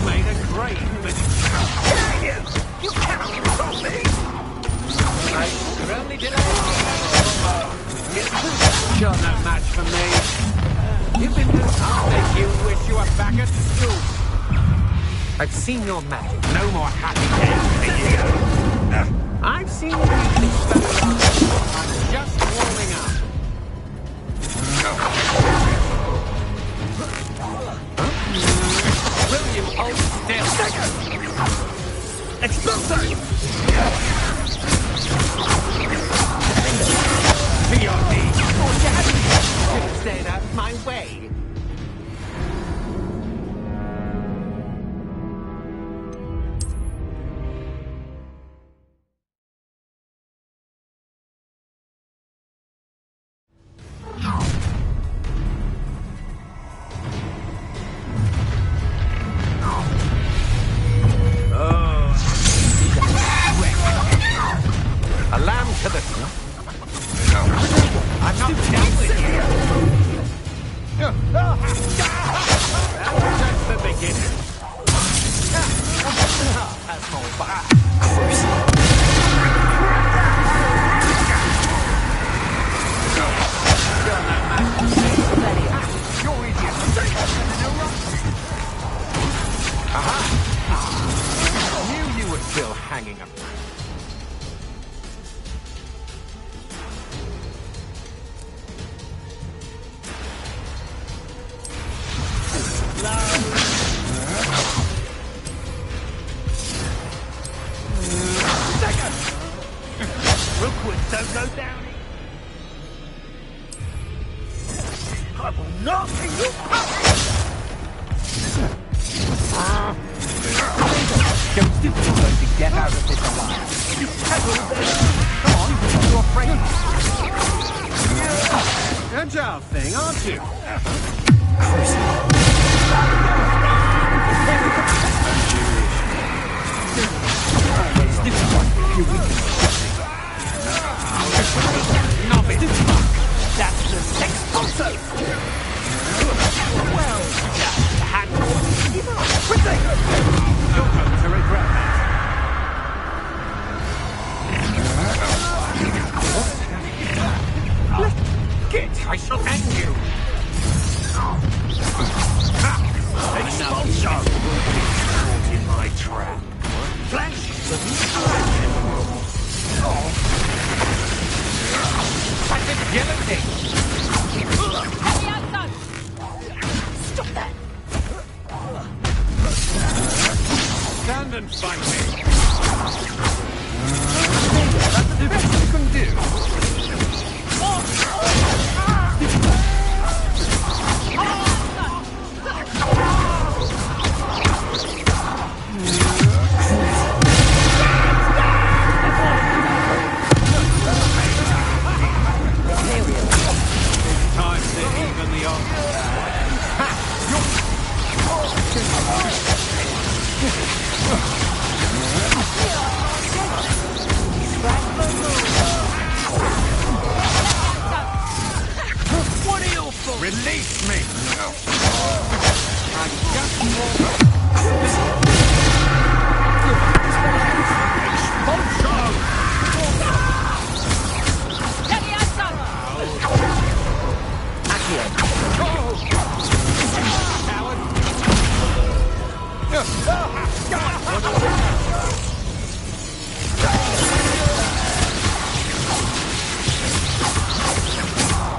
Made a great mistake. You cannot control me! You only did You're no match for me. You've been doing all that you wish you were back at school. I've seen your magic. No more happy days. I've seen you use this spell. I'm just warming up. Will you hold still? Explosion! To your knees. Should have stayed out of my way. A lamb to the... I'm not done with you. That was just the beginning. That's more fun. You're no match for me. You're idiot. Aha! Knew you were still hanging up. Rookwood, don't go down. I will not see you Don't do to get out of this alive. Come on, you're afraid. Agile thing, aren't you? That's the sex also. Well, just handle. You're going to regret that. Get, I shall hang you. Expulsion! Caught in my trap. Flesh such a guillotine! Stop that! Stand and fight me! That's the best you can do! Time to even the odds. What are you for? Release me! I'm just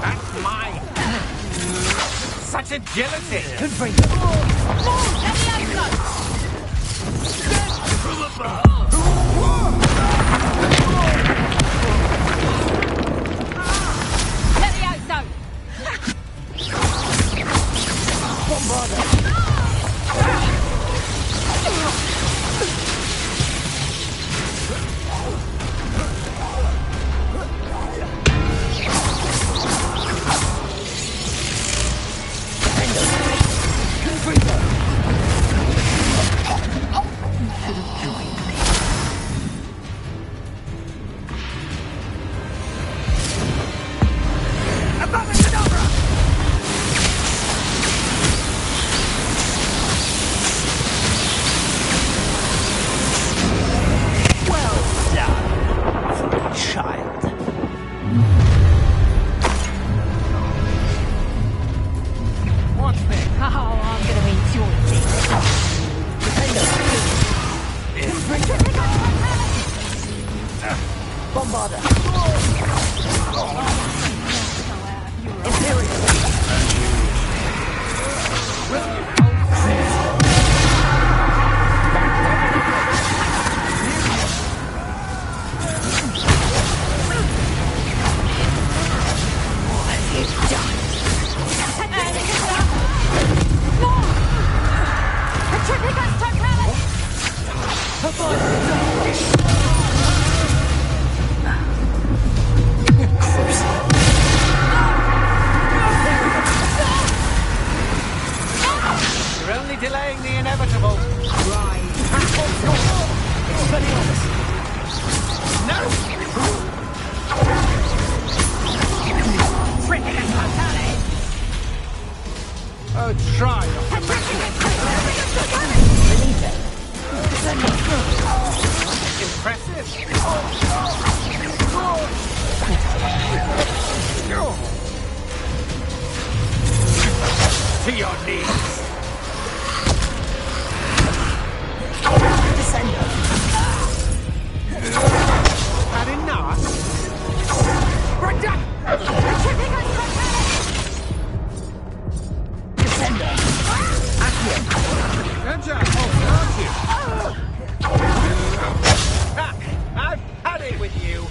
That's mine! Such agility! Good for you! Let the outside! Bombarder. Imperial. You're only delaying the inevitable. Right. No! Oh, try. Impressive. To your knees. Had enough? Descender. Accio. Good job. Oh, I've had it with you.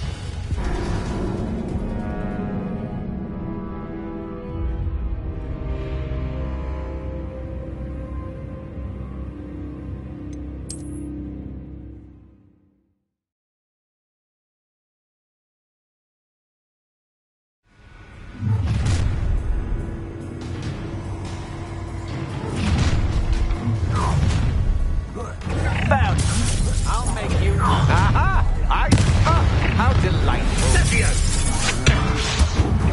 Bound. I'll make you. Aha! How delightful.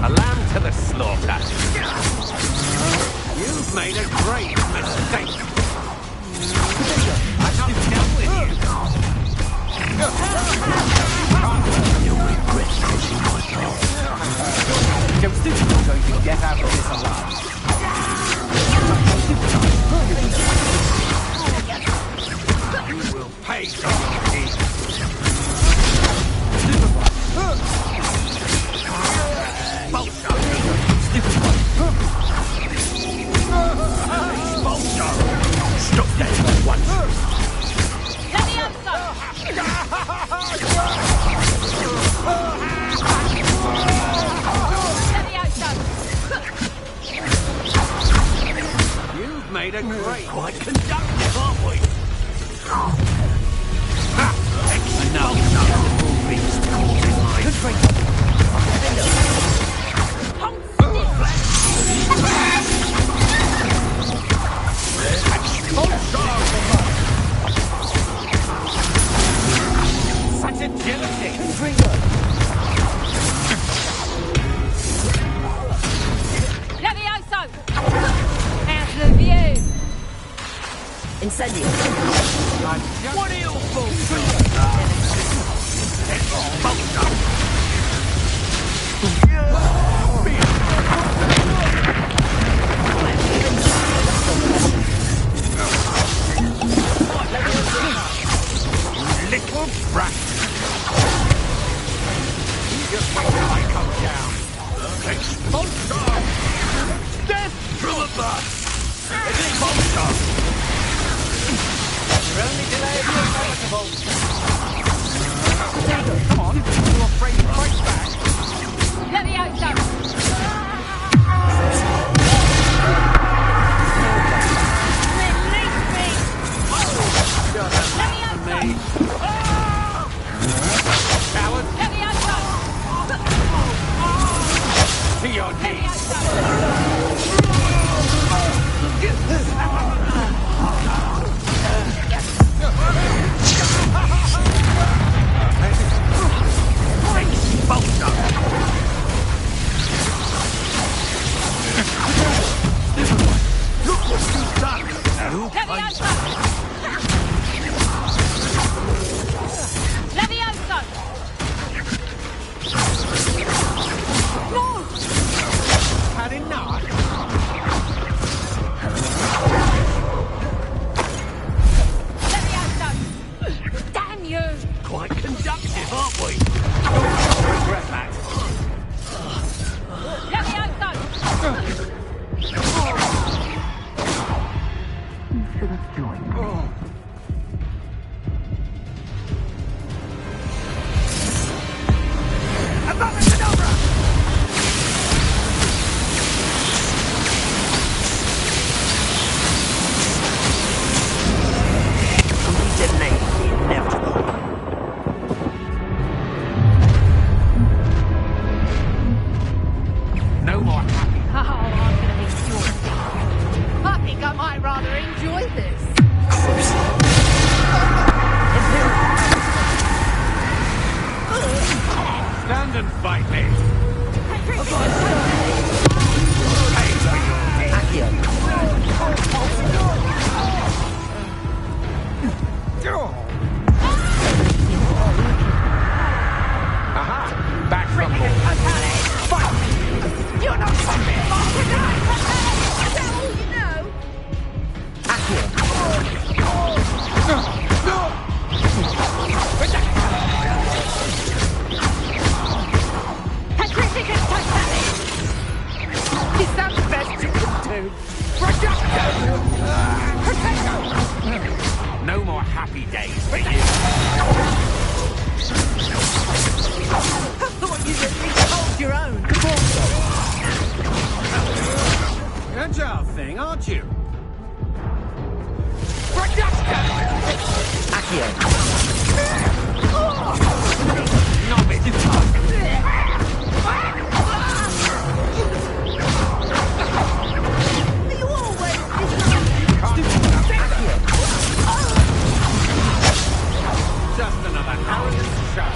A lamb to the slaughter. You've made a great mistake. I'm not done with you. You'll regret pushing my path. Don't think you're going to get out of this alive. You will pay for your deeds. Stop that at once. You've made a great. Quite conductive, aren't we? Such agility. Levioso! Out of view! Incendio. What are you for? Little brat. You just wait till I come down. Expulsor! Death from above! Expulsor! You're only delaying the inevitable. Come on, you're afraid to fight back? Levioso! Release me! Levioso! Coward! Levioso! To your knees! Look what you've done! Levioso! Levioso! No! Had enough? Levioso! Damn you! Quite conductive, aren't we? Let's join. Oh. No more happy. Oh, I'm gonna enjoy this. I think I might rather enjoy this. Stand and fight me. Aha! Back from home. You're not from me! Is that all you know? Patricia Totally! Is that the best you can do? No more happy days for you. I thought you'd at least hold your own. Agile thing, aren't you? Just another arrogant shot.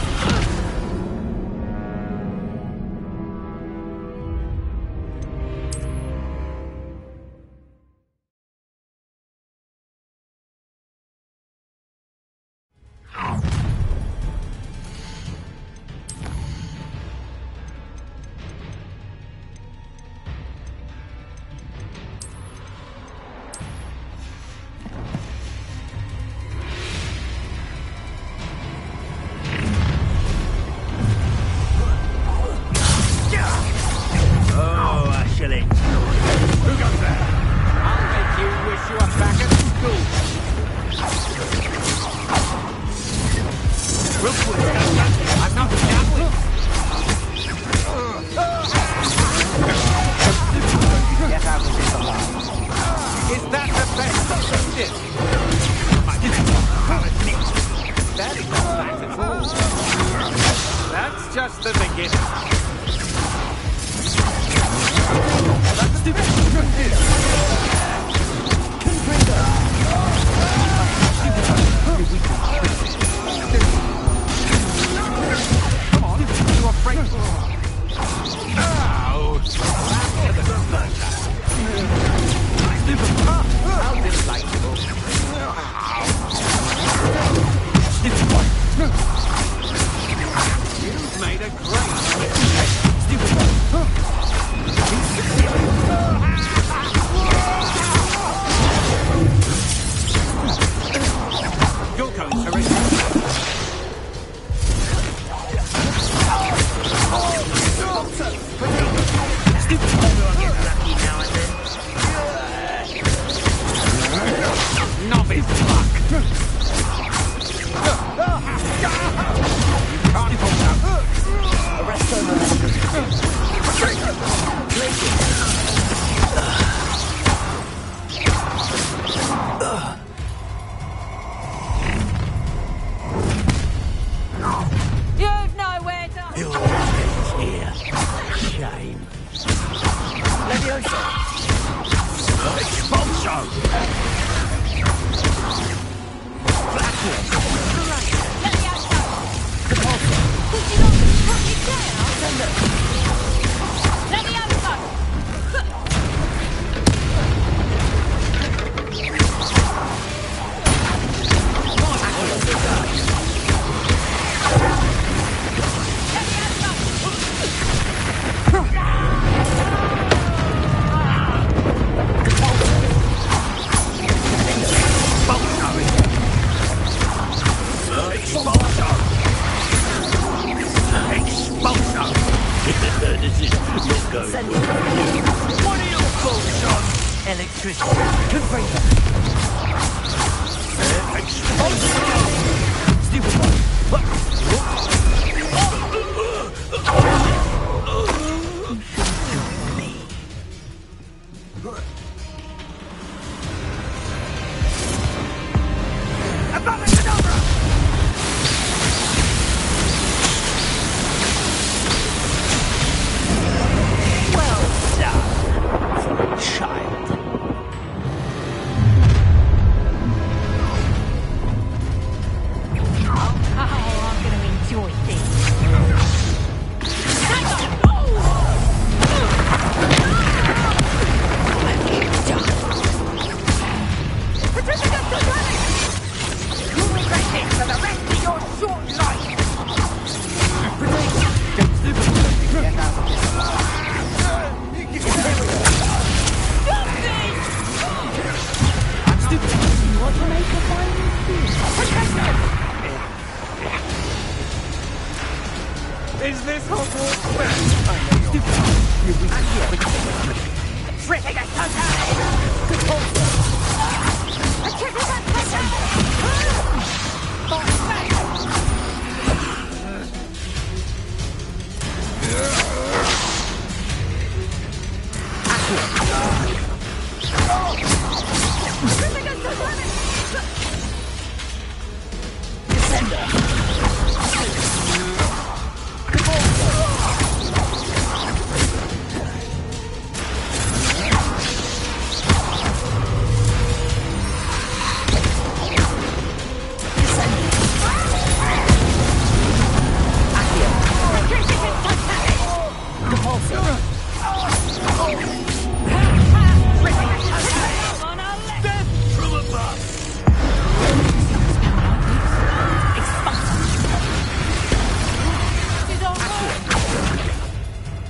Who goes there? I'll make you wish you were back at school. Real quick, I'm not gambling. Get out of this alive. Is that the best substitute? That is not bad at all. That's just the beginning. Come on, you afraid? How delightful. You've made a great You're going to Novice luck. You can't hold out. You've nowhere to... You're always here. Shame. Leviosa. Expulso. This is not going. What are your thoughts on electricity? Is this Hogwarts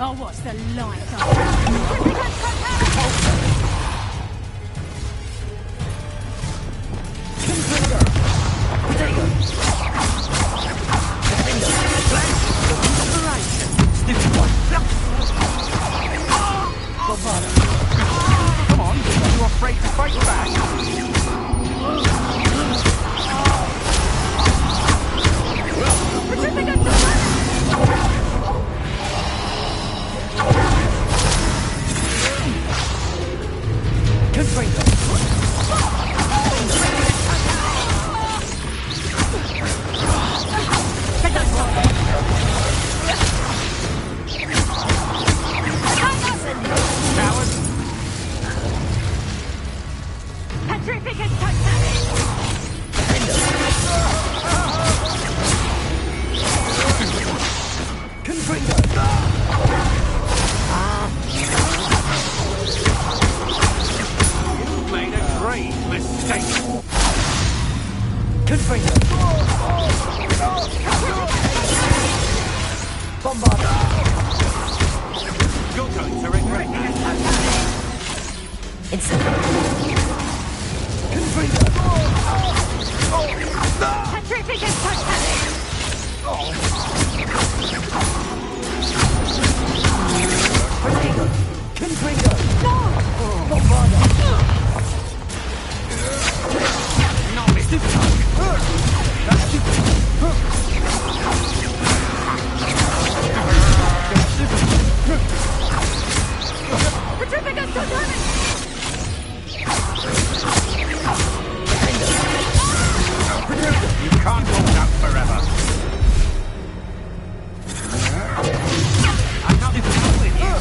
Oh, what's the light? Come on, are you afraid to fight back? Made a grave mistake. You're going to regret You can't hold out forever. I'm not done with you.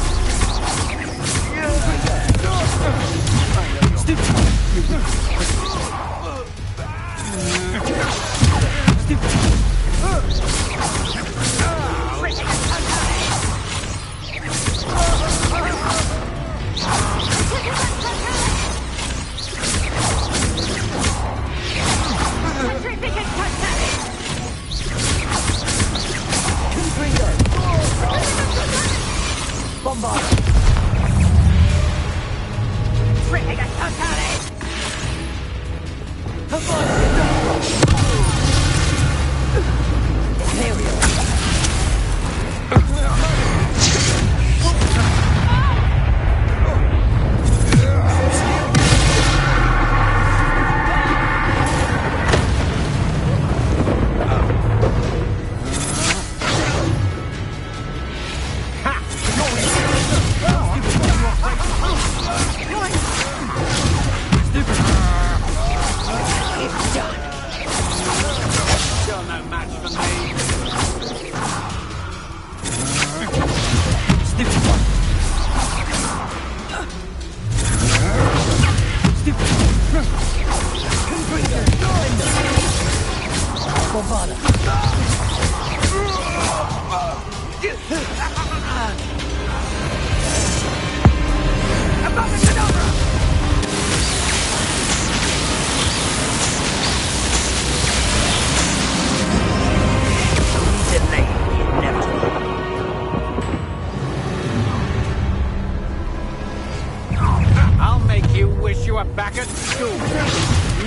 I'll make you wish you were back at school.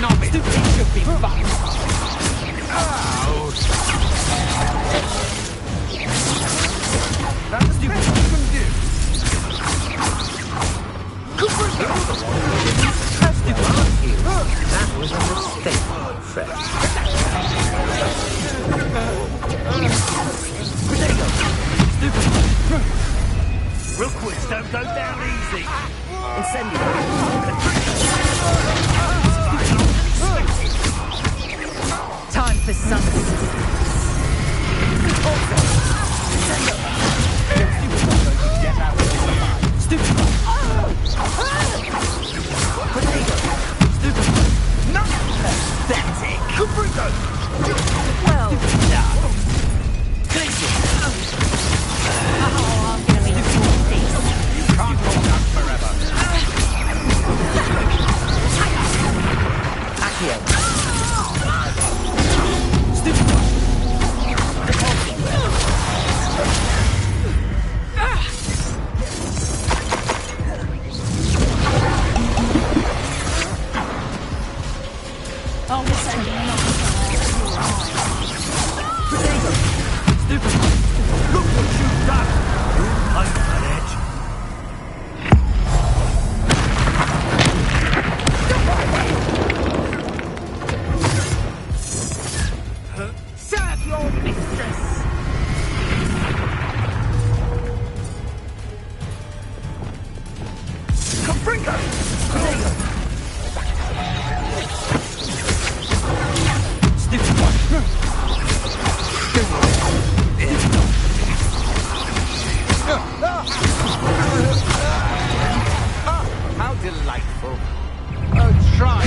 Novice should be fun. That's stupid. What you can do? That was a mistake, Fred. Rookwoods don't go down easy. Time for something. Well done. Oh, I'm gonna enjoy this. Can't hold out forever. Oh, this is Look what you've done. I'm on edge. Serve your mistress. How delightful. Oh, try.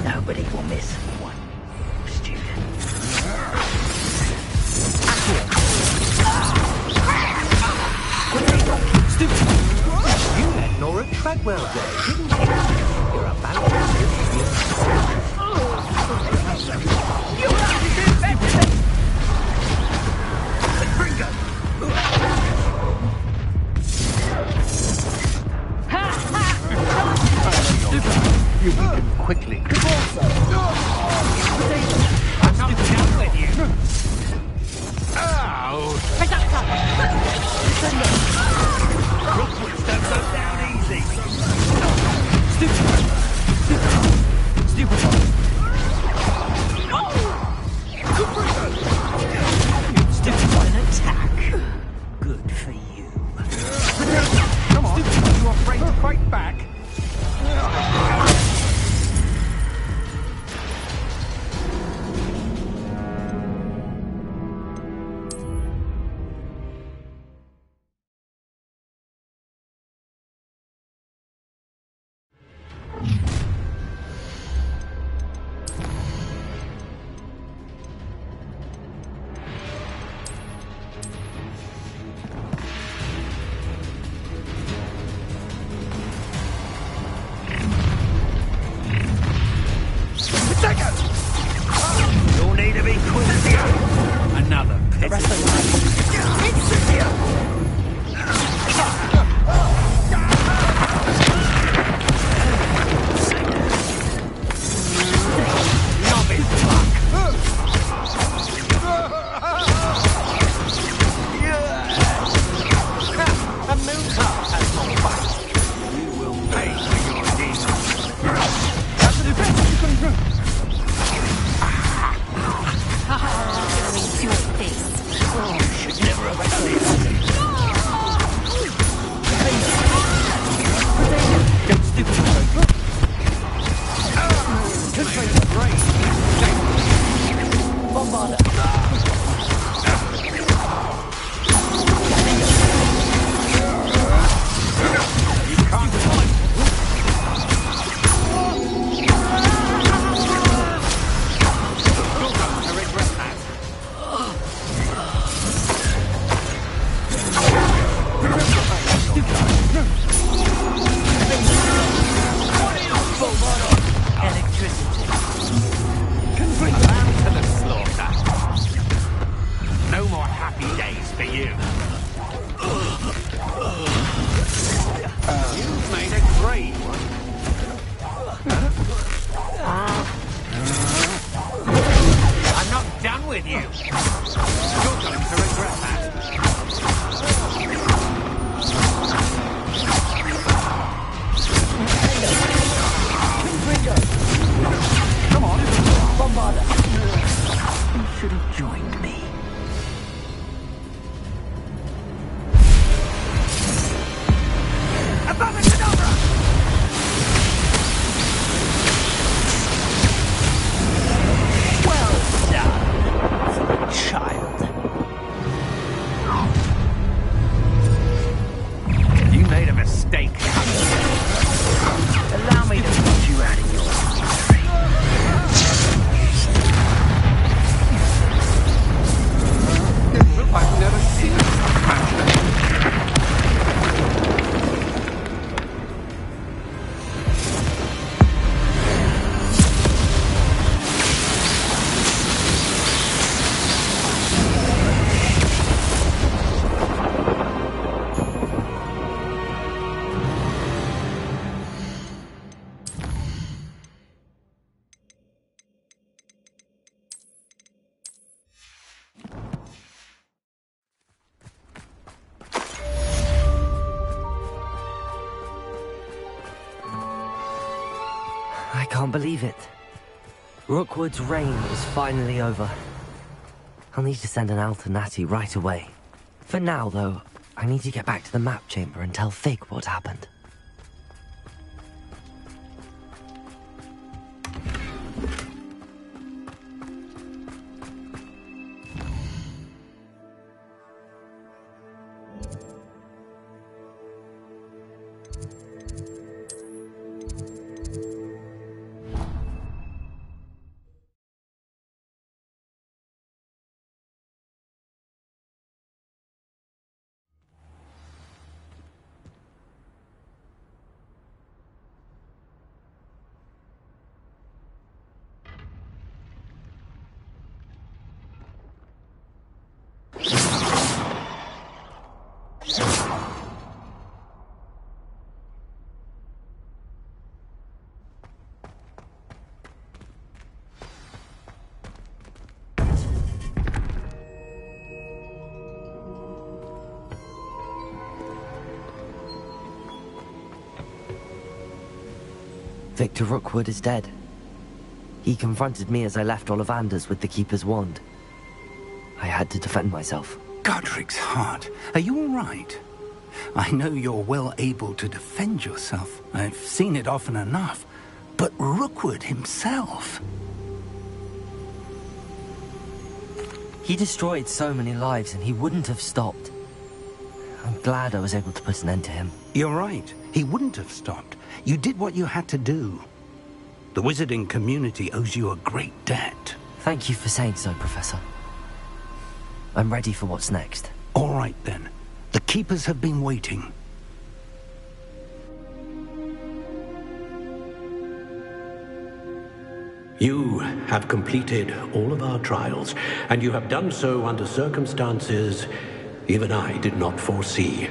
Nobody will miss one student. You had Nora Treadwell there, didn't you? You're about You beat him quickly. I'm not done with you. Ow! Rookwoods don't go down easy. An attack. Good for you. Come on, are you afraid to fight back? Electricity. Can bring lamb to the slaughter. No more happy days for you. You've made a great one. I'm not done with you. You're going to regret that. Come on, Bombarda. You should have joined me. Well done, child. You made a mistake. Allow me to put you out of your I've never seen passion. I can't believe it. Rookwood's reign is finally over. I'll need to send an Al to Natty right away. For now, though, I need to get back to the map chamber and tell Fig what happened. Victor Rookwood is dead. He confronted me as I left Ollivanders with the Keeper's wand. I had to defend myself. Godric's heart. Are you all right? I know you're well able to defend yourself. I've seen it often enough. But Rookwood himself... He destroyed so many lives and he wouldn't have stopped. I'm glad I was able to put an end to him. You're right. He wouldn't have stopped. You did what you had to do. The wizarding community owes you a great debt. Thank you for saying so, Professor. I'm ready for what's next. All right, then. The Keepers have been waiting. You have completed all of our trials, and you have done so under circumstances even I did not foresee.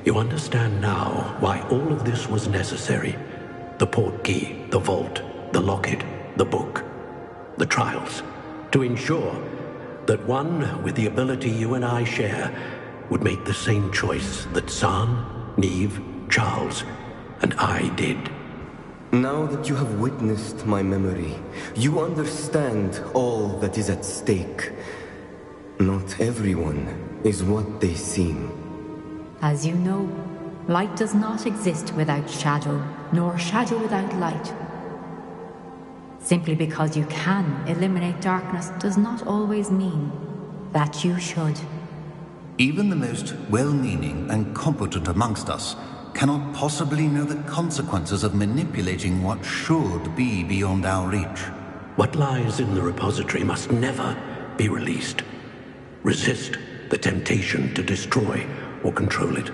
You understand now why all of this was necessary. The portkey, the vault, the locket, the book, the trials. To ensure that one with the ability you and I share would make the same choice that Zaan, Niamh, Charles, and I did. Now that you have witnessed my memory, you understand all that is at stake. Not everyone is what they seem. As you know, light does not exist without shadow, nor shadow without light. Simply because you can eliminate darkness does not always mean that you should. Even the most well-meaning and competent amongst us cannot possibly know the consequences of manipulating what should be beyond our reach. What lies in the repository must never be released. Resist the temptation to destroy or control it.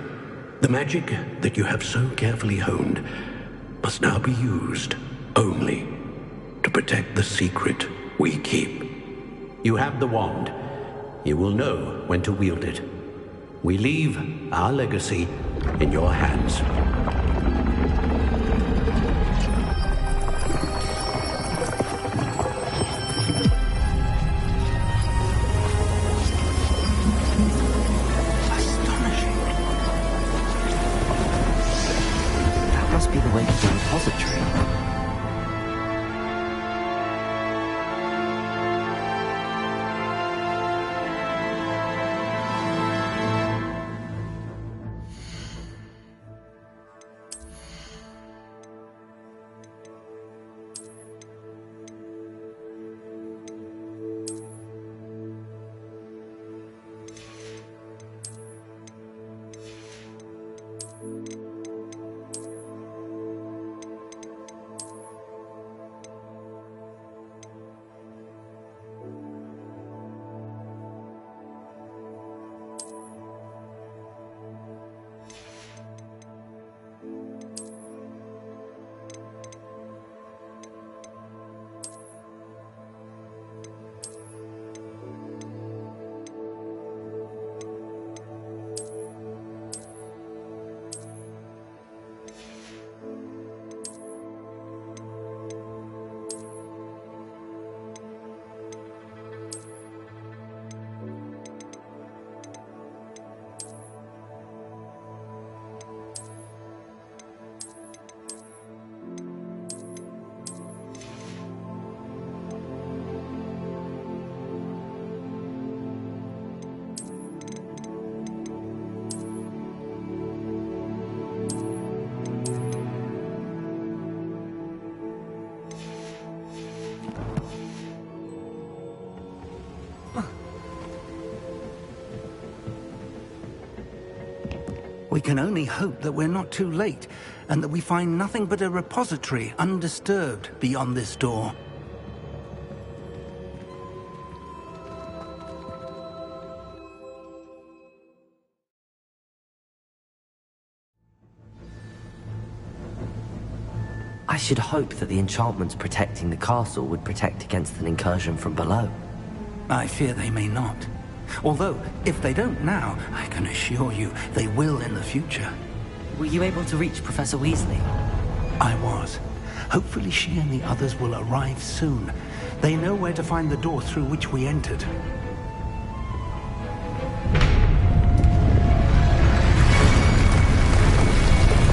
The magic that you have so carefully honed must now be used only to protect the secret we keep. You have the wand. You will know when to wield it. We leave our legacy in your hands. That must be the way to the repository. We can only hope that we're not too late, and that we find nothing but a repository undisturbed beyond this door. I should hope that the enchantments protecting the castle would protect against an incursion from below. I fear they may not. Although, if they don't now, I can assure you they will in the future. Were you able to reach Professor Weasley? I was. Hopefully she and the others will arrive soon. They know where to find the door through which we entered.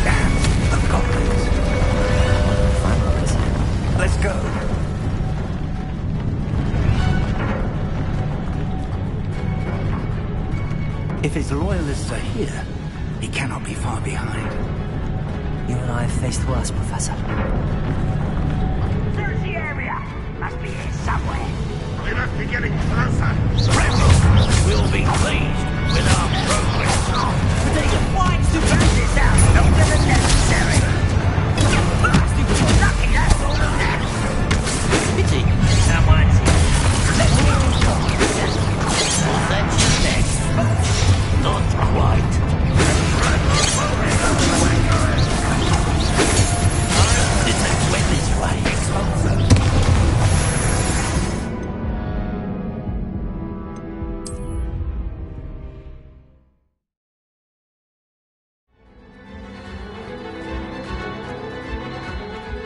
And the goblins. Let's go. If his loyalists are here, he cannot be far behind. You and I have faced worse, Professor. Search the area. Must be here somewhere. We must be getting closer. Randall will be pleased with our progress. Why to burn this out longer than necessary? Blasted with your lucky, that's all of that. Pity. Someone's here. Let me talk. That's your next. Not quite. Didn't it went this way?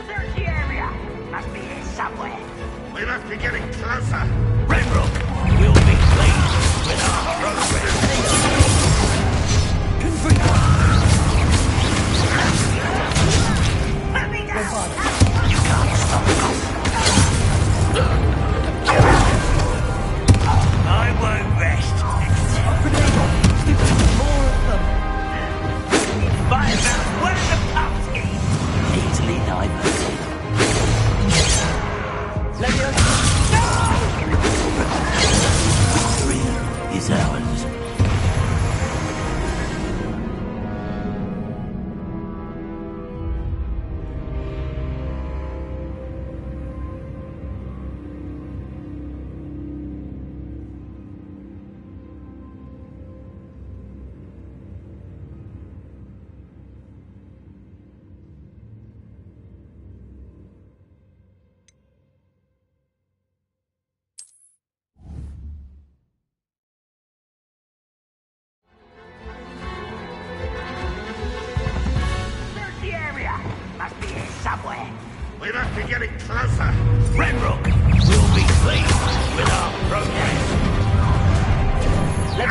Search the area. Must be here somewhere. We must be getting closer. Renrock will be pleased with our progress. You can't stop us. I won't rest. More of them. Fireman's where the pups eat. Easily diverted. No! We must be getting closer. Ranrock will be pleased with our progress. Let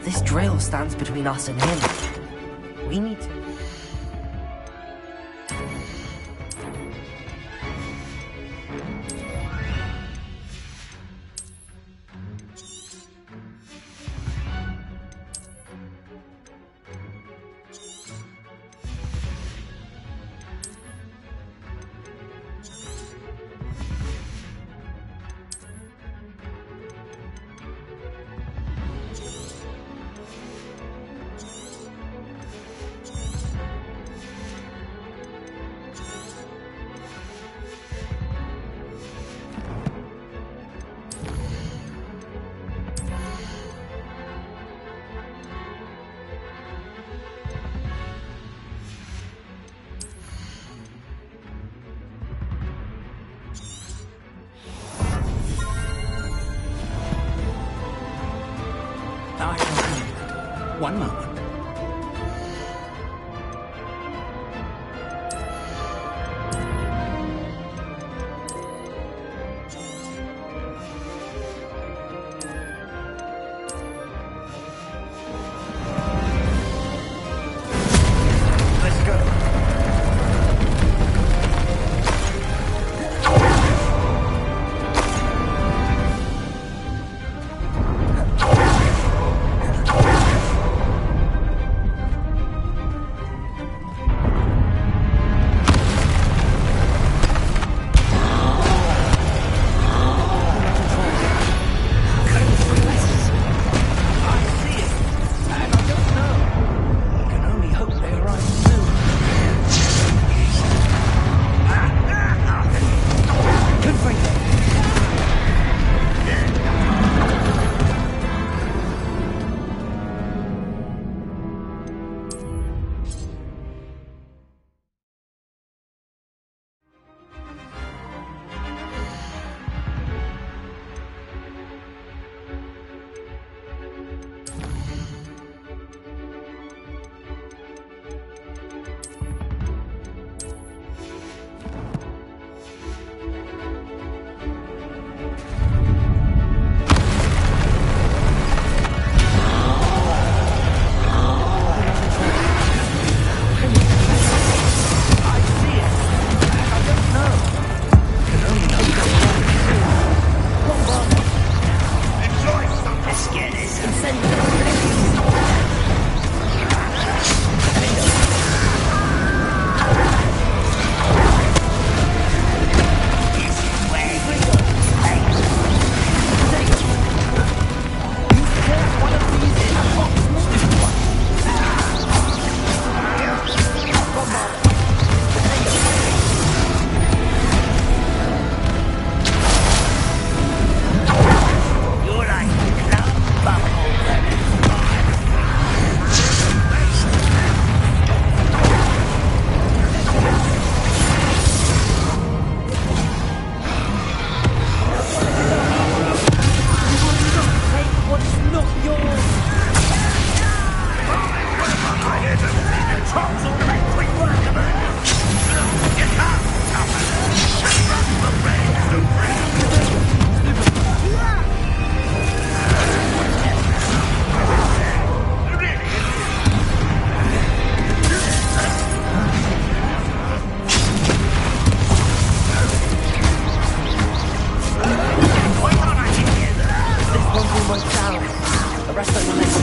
This drill stands between us and him. We need to... One moment. Arresto il momento.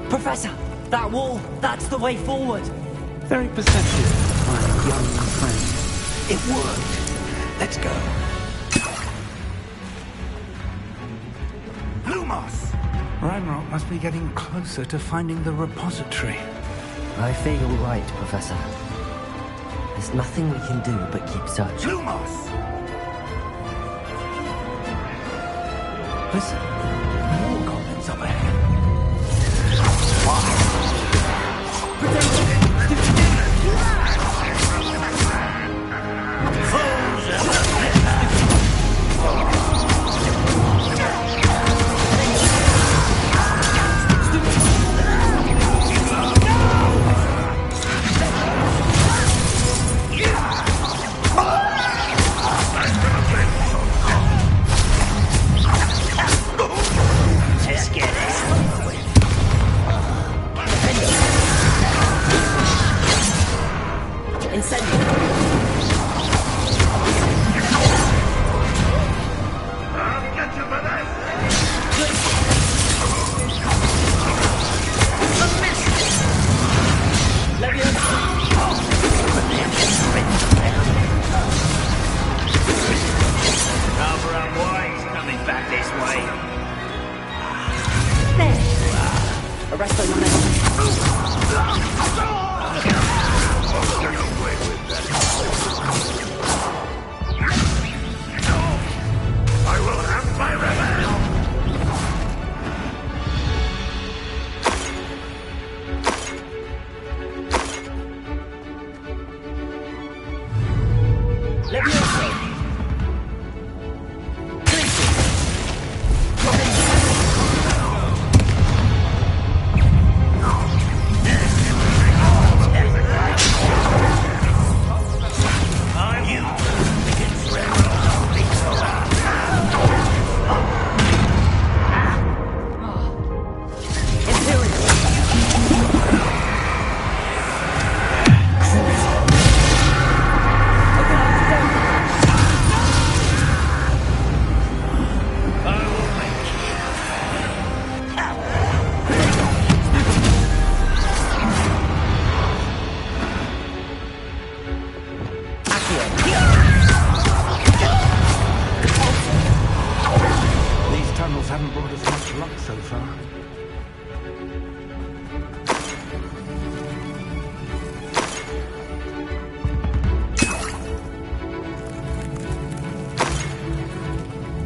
Professor, that wall, that's the way forward. Very perceptive, my young friend. It worked. Let's go. Lumos! Ranrock must be getting closer to finding the repository. I fear you're right, Professor. There's nothing we can do but keep searching. Lumos! Listen, more goblins up ahead.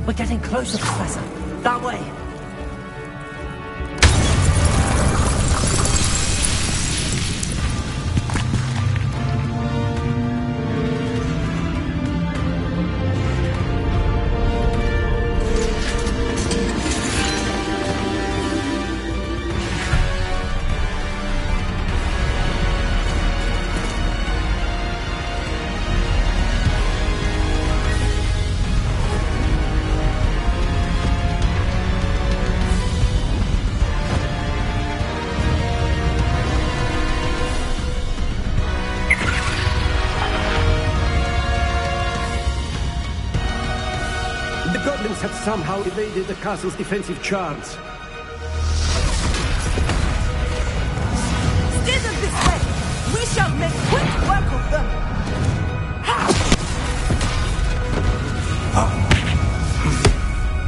We're getting closer, Professor. That way. Have somehow evaded the castle's defensive charms. Steer them this way! We shall make quick work of them!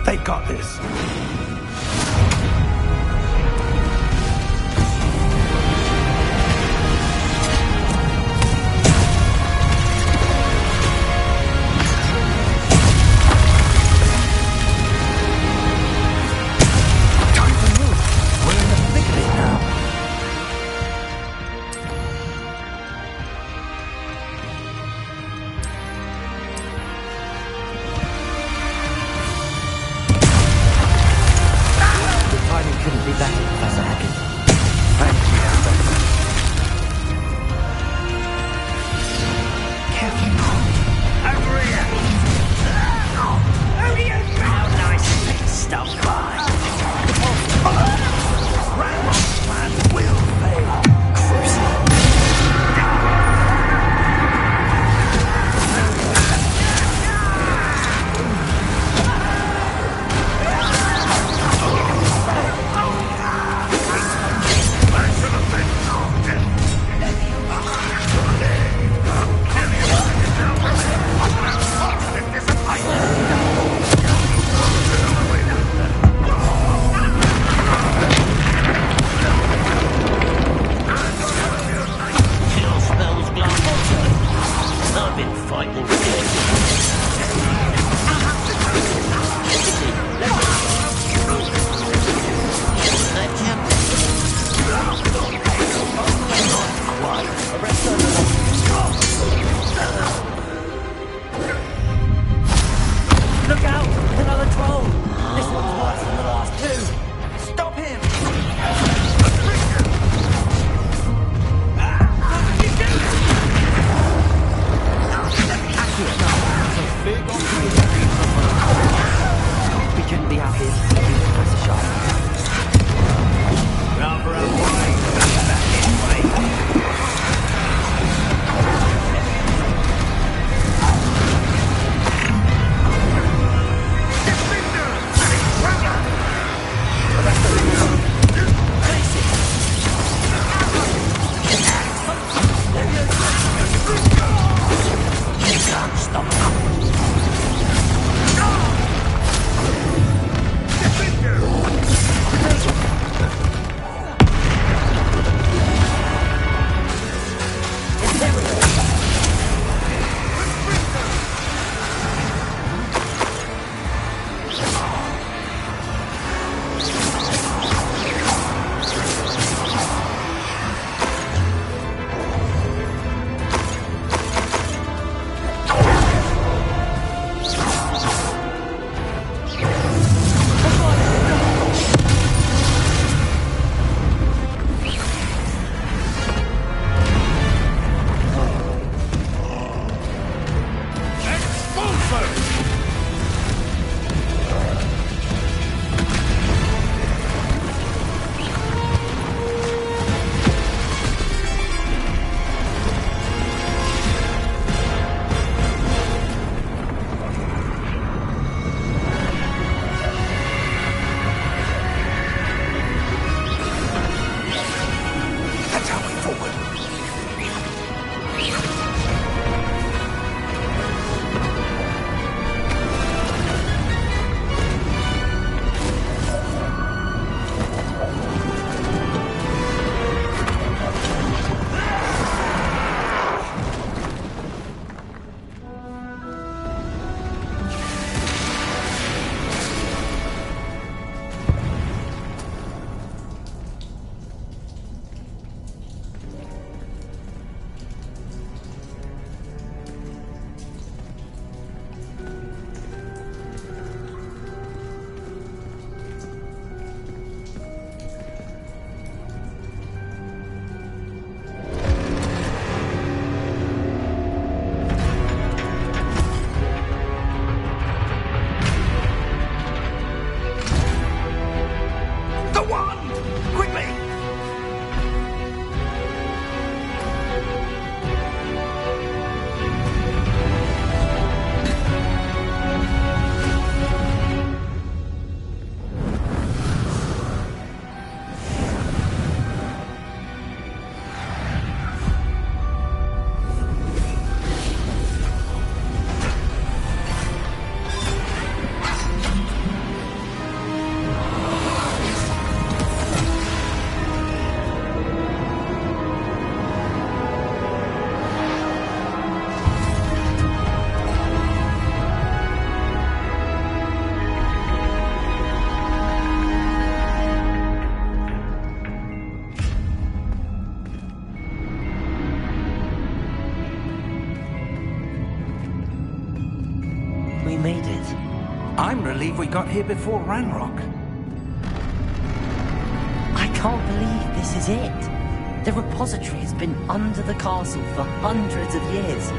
They got this. Thank you, Professor Hackett. Thank you, Professor. Over here! Who do you think? How nice of it to stop by. Ranrock's plan will fail. I've been fighting Look out! Another troll! This one's worse than the last two! Stop him! We shouldn't be out here looking for Professor Sharp. Rather away! Back this way! You can't stop them. made it. I'm relieved we got here before Ranrock. can't believe this is it. The repository has been under the castle for hundreds of years.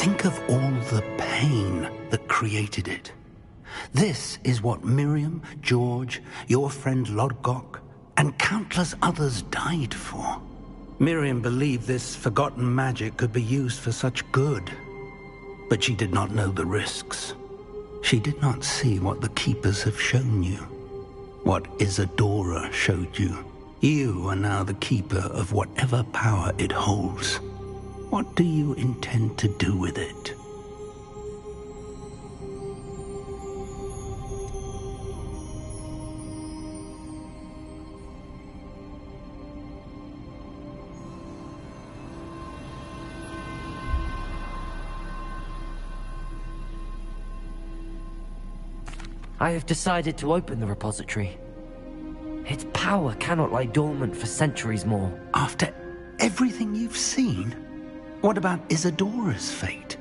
Think of all the pain that created it. This is what Miriam, George, your friend Lodgok, and countless others died for. Miriam believed this forgotten magic could be used for such good, but she did not know the risks. She did not see what the Keepers have shown you, what Isadora showed you. You are now the Keeper of whatever power it holds. What do you intend to do with it? I have decided to open the repository. Its power cannot lie dormant for centuries more. After everything you've seen? What about Isadora's fate?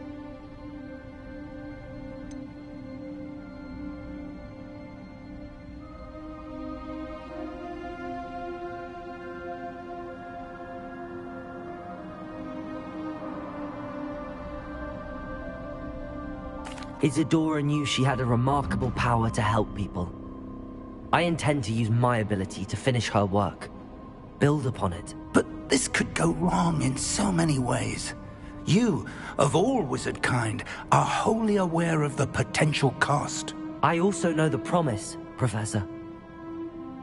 Isadora knew she had a remarkable power to help people. I intend to use my ability to finish her work. Build upon it. But this could go wrong in so many ways. You, of all wizard kind, are wholly aware of the potential cost. I also know the promise, Professor.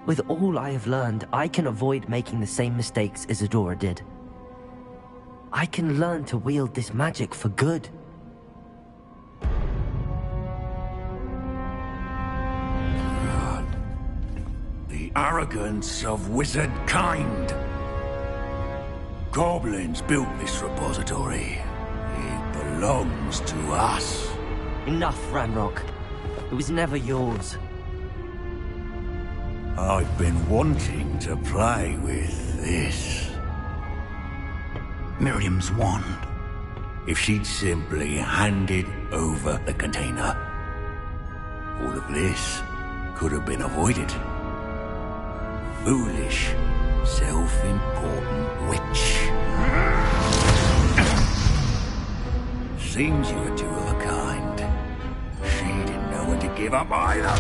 With all I have learned, I can avoid making the same mistakes Isadora did. I can learn to wield this magic for good. Arrogance of wizard kind. Goblins built this repository. It belongs to us. Enough, Ranrock. It was never yours. I've been wanting to play with this. Miriam's wand. If she'd simply handed over the container, all of this could have been avoided. Foolish, self-important witch. Seems you were two of a kind. She didn't know when to give up either.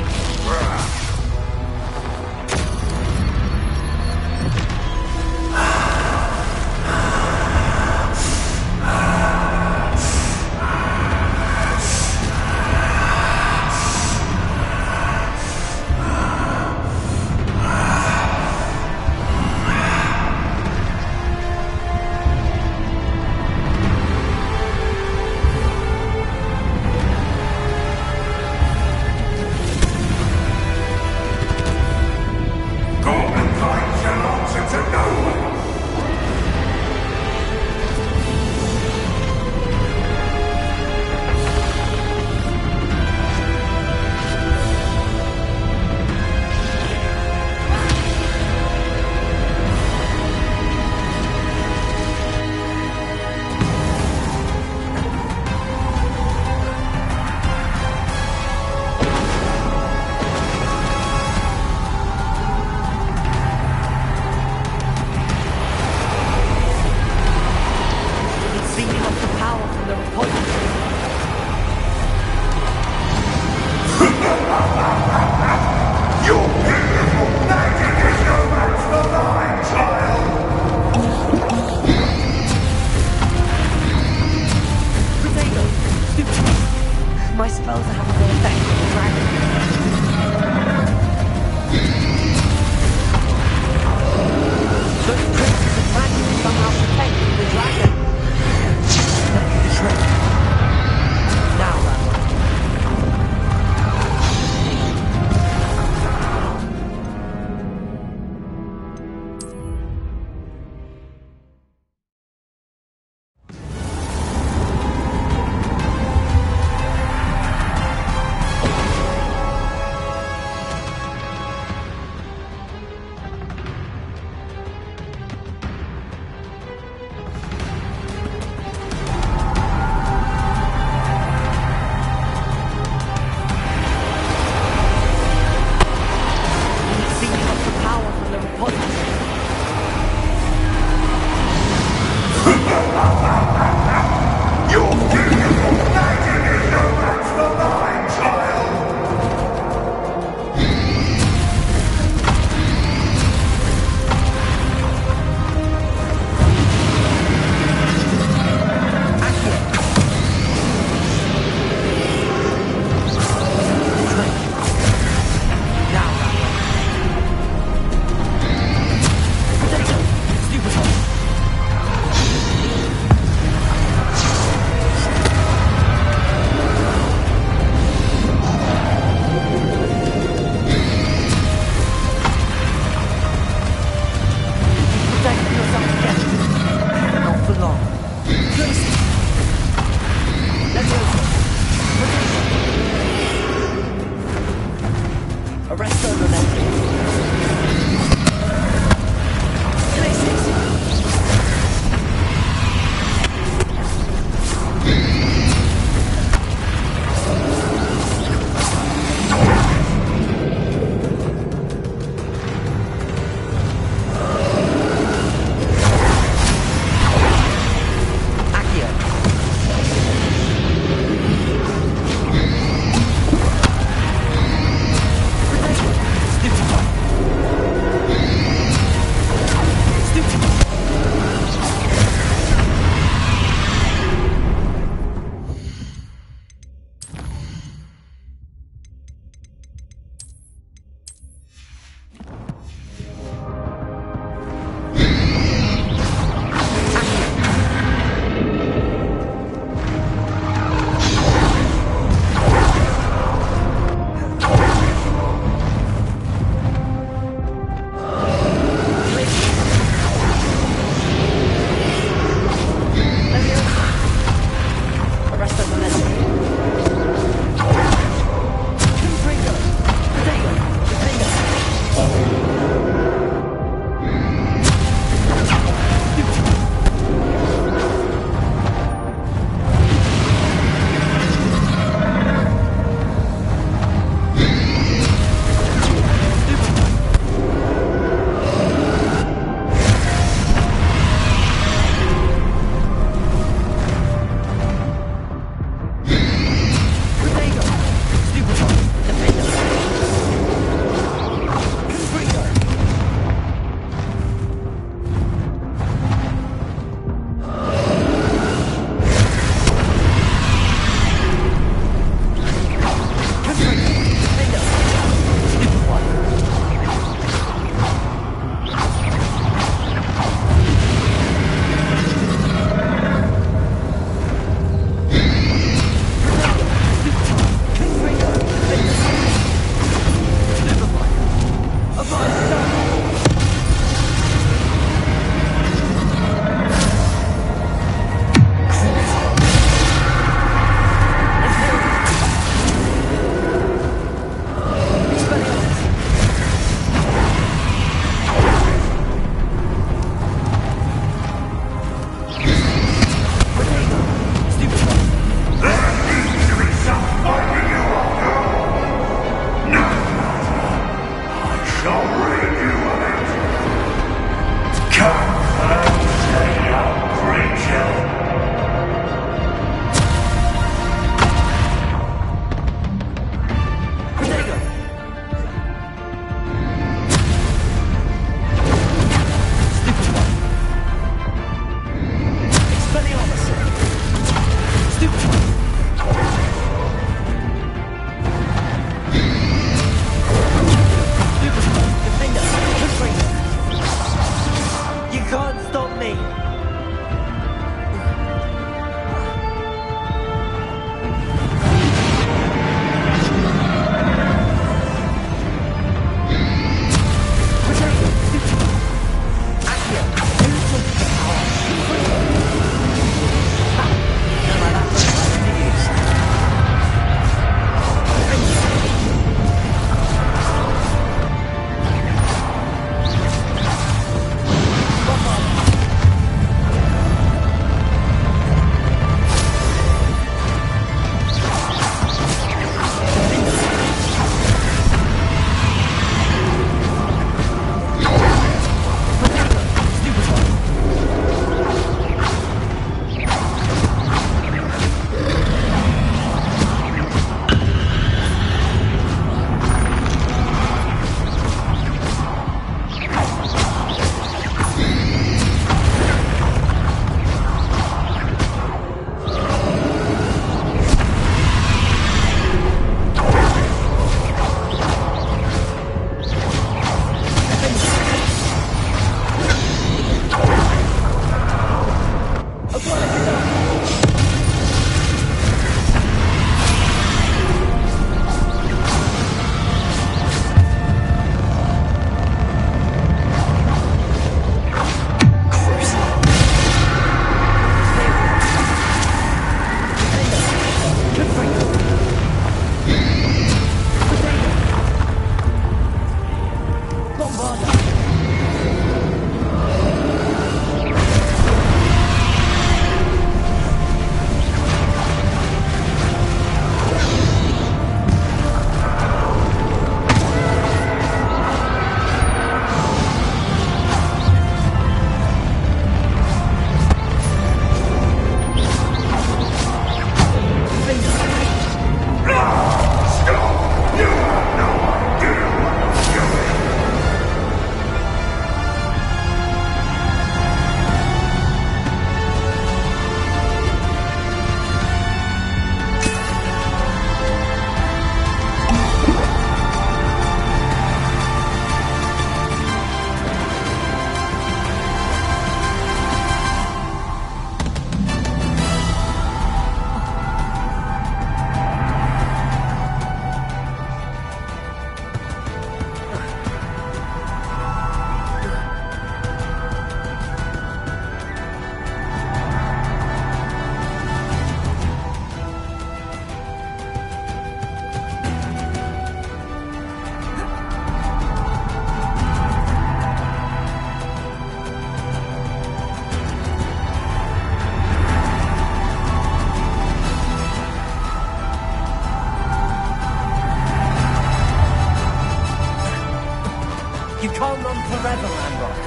You can't run forever, Ranrock.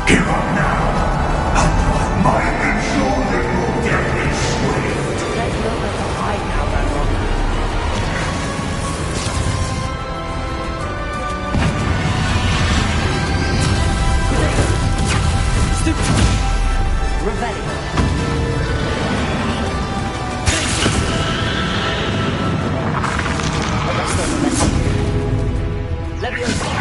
Give up now. Might ensure that your death is swift. There's nowhere to hide now, Ranrock. Revelio. Leviosa.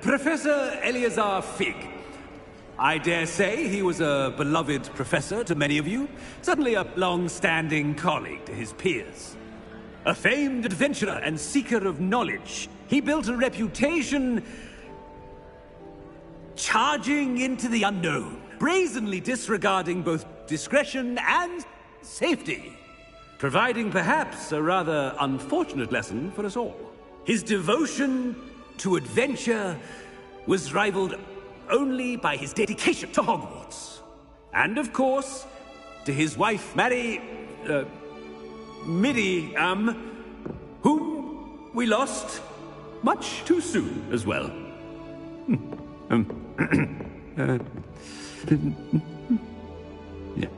Professor Eleazar Fig. I dare say he was a beloved professor to many of you, certainly a long-standing colleague to his peers. A famed adventurer and seeker of knowledge, he built a reputation charging into the unknown, brazenly disregarding both discretion and safety, providing perhaps a rather unfortunate lesson for us all. His devotion to adventure was rivaled only by his dedication to Hogwarts. And of course, to his wife, Midi, whom we lost much too soon as well. Yeah.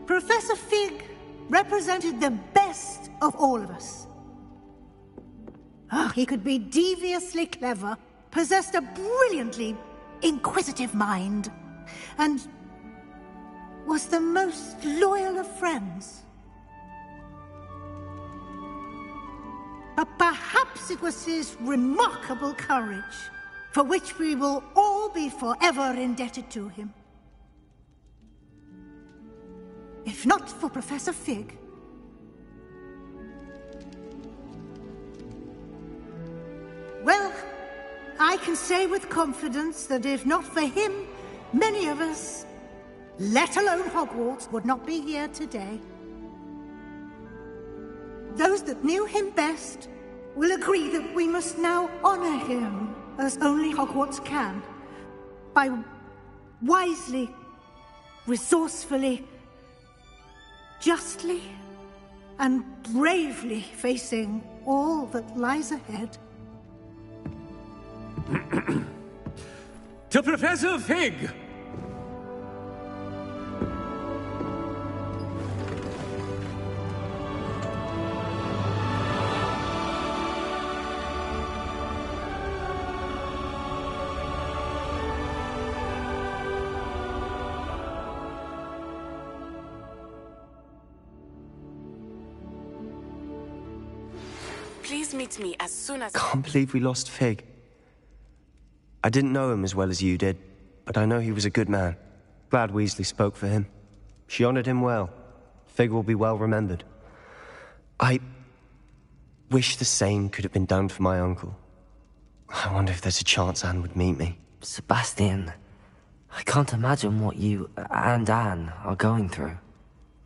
Professor Fig represented the best of all of us. He could be deviously clever, possessed a brilliantly inquisitive mind, and was the most loyal of friends. But perhaps it was his remarkable courage, for which we will all be forever indebted to him. If not for Professor Fig, well, I can say with confidence that if not for him, many of us, let alone Hogwarts, would not be here today. Those that knew him best will agree that we must now honor him as only Hogwarts can, by wisely, resourcefully, justly, and bravely facing all that lies ahead. To Professor Fig! Please meet me as soon as... Can't believe we lost Fig. I didn't know him as well as you did, but I know he was a good man. Glad Weasley spoke for him. She honored him well. Fig will be well remembered. I wish the same could have been done for my uncle. I wonder if there's a chance Anne would meet me. Sebastian, I can't imagine what you and Anne are going through.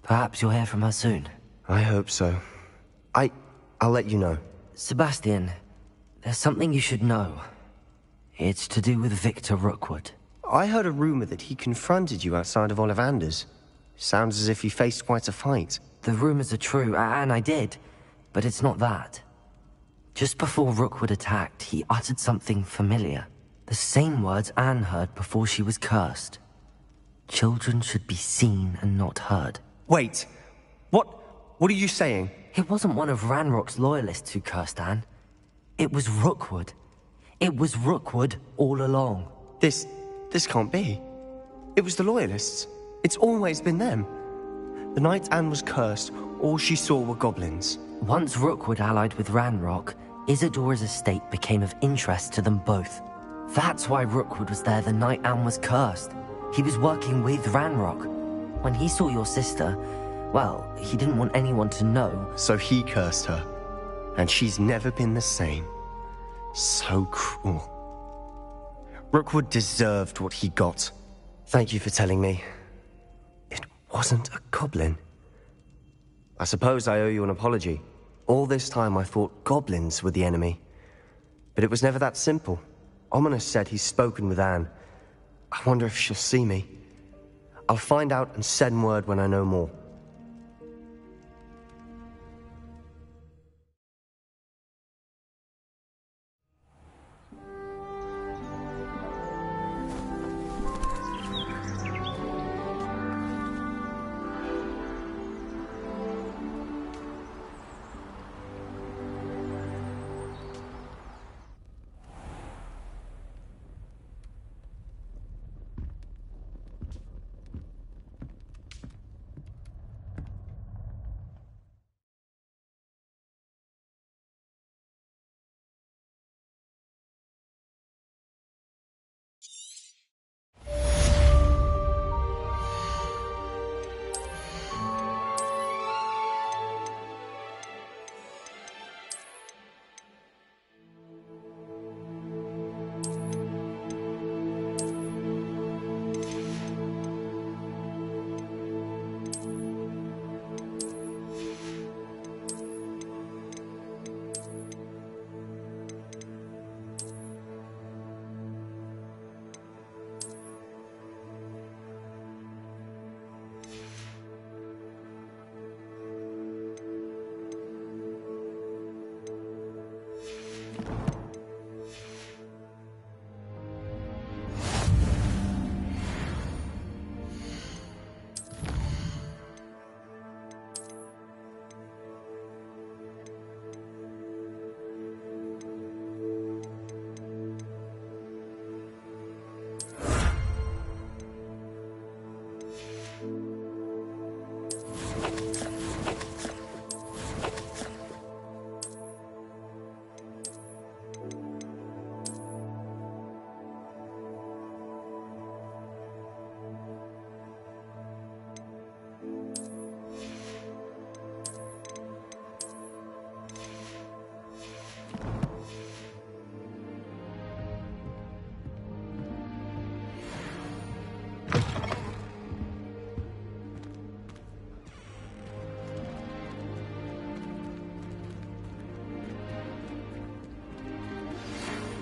Perhaps you'll hear from her soon. I hope so. I'll let you know. Sebastian, there's something you should know. It's to do with Victor Rookwood. I heard a rumor that he confronted you outside of Ollivander's. Sounds as if he faced quite a fight. The rumors are true, and I did, but it's not that. Just before Rookwood attacked, he uttered something familiar. The same words Anne heard before she was cursed. Children should be seen and not heard. Wait, what are you saying? It wasn't one of Ranrock's loyalists who cursed Anne. It was Rookwood. It was Rookwood all along. This can't be. It was the Loyalists. It's always been them. The night Anne was cursed, all she saw were goblins. Once Rookwood allied with Ranrock, Isadora's estate became of interest to them both. That's why Rookwood was there the night Anne was cursed. He was working with Ranrock. When he saw your sister, well, he didn't want anyone to know. So he cursed her. And she's never been the same. So cruel. Rookwood deserved what he got. Thank you for telling me. It wasn't a goblin. I suppose I owe you an apology. All this time I thought goblins were the enemy. But it was never that simple. Ominis said he's spoken with Anne. I wonder if she'll see me. I'll find out and send word when I know more.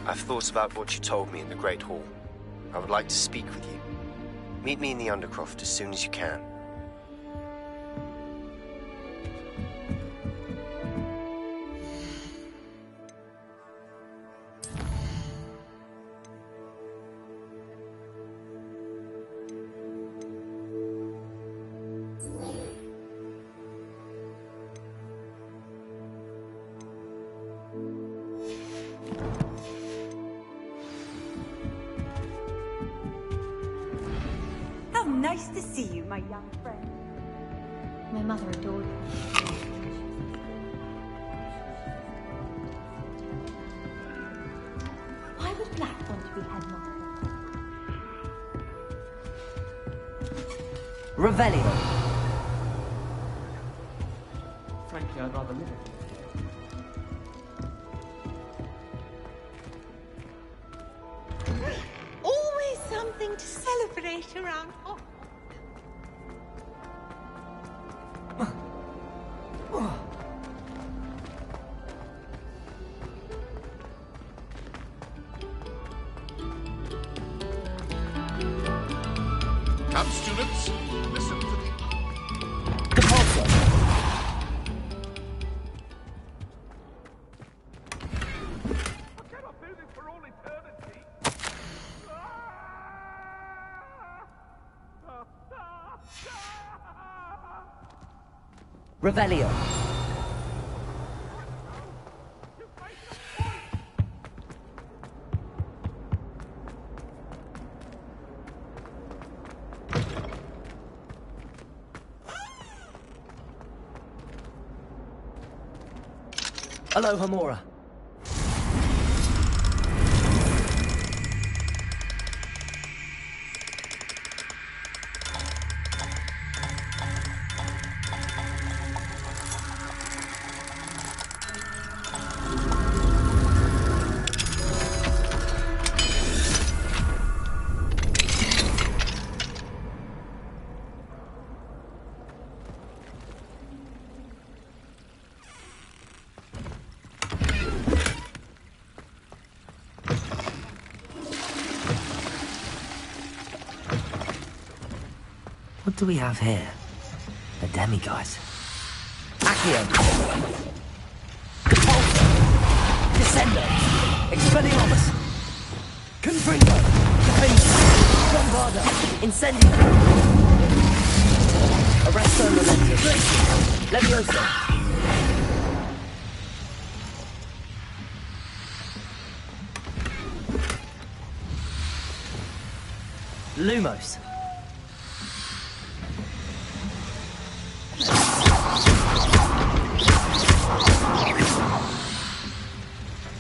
I've thought about what you told me in the Great Hall. I would like to speak with you. Meet me in the Undercroft as soon as you can. How nice to see you, my young friend. My mother adored me. Why would Black want to be headmaster? Revelio. Frankly, I'd rather live it. Always something to celebrate around Hogwarts. Come, students, listen to the... Revelio. Aloha Mora. What do we have here? A demiguise. Accio. Repulsor. Descendo. Expelliarmus. Confringo. Defensa. Bombarda. Incendio. Arresto Momentum. Levioso. Lumos.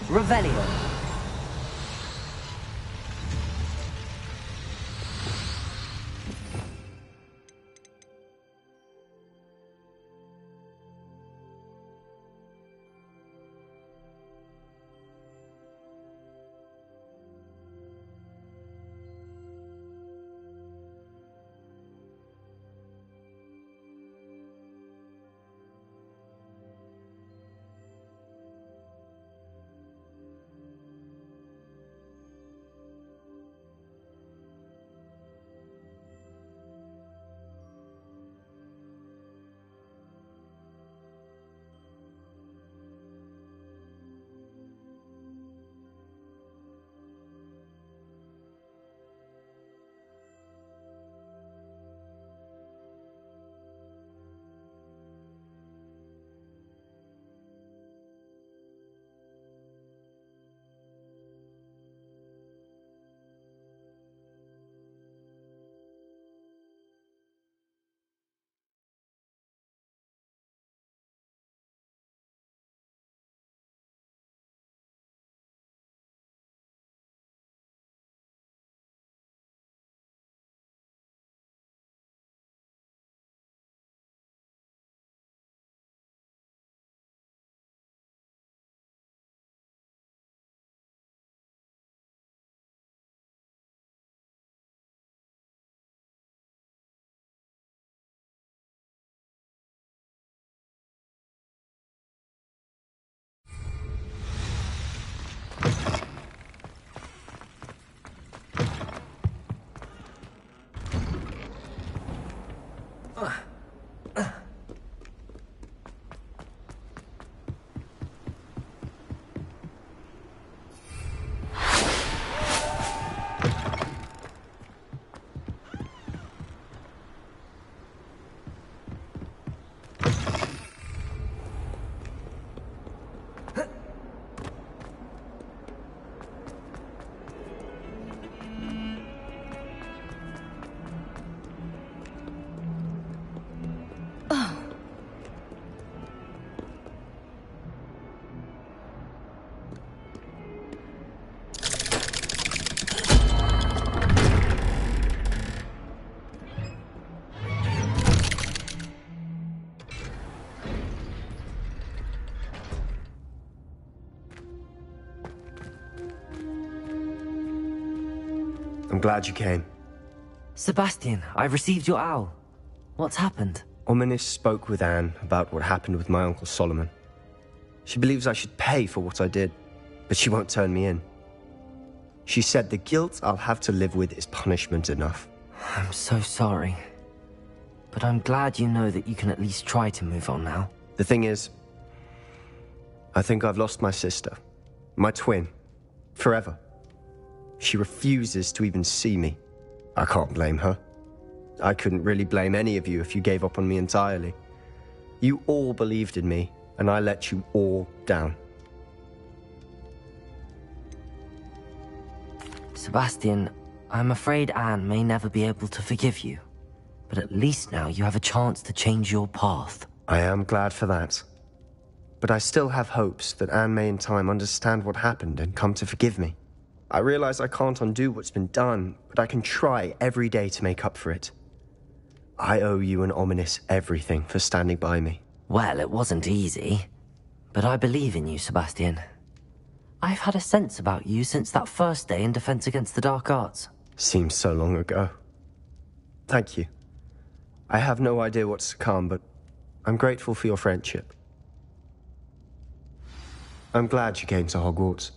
Revelio. I'm glad you came. Sebastian, I've received your owl. What's happened? Ominis spoke with Anne about what happened with my Uncle Solomon. She believes I should pay for what I did, but she won't turn me in. She said the guilt I'll have to live with is punishment enough. I'm so sorry. But I'm glad you know that you can at least try to move on now. The thing is, I think I've lost my sister. My twin. Forever. She refuses to even see me. I can't blame her. I couldn't really blame any of you if you gave up on me entirely. You all believed in me, and I let you all down. Sebastian, I'm afraid Anne may never be able to forgive you. But at least now you have a chance to change your path. I am glad for that. But I still have hopes that Anne may in time understand what happened and come to forgive me. I realize I can't undo what's been done, but I can try every day to make up for it. I owe you and Ominis everything for standing by me. Well, it wasn't easy. But I believe in you, Sebastian. I've had a sense about you since that first day in Defense Against the Dark Arts. Seems so long ago. Thank you. I have no idea what's to come, but I'm grateful for your friendship. I'm glad you came to Hogwarts.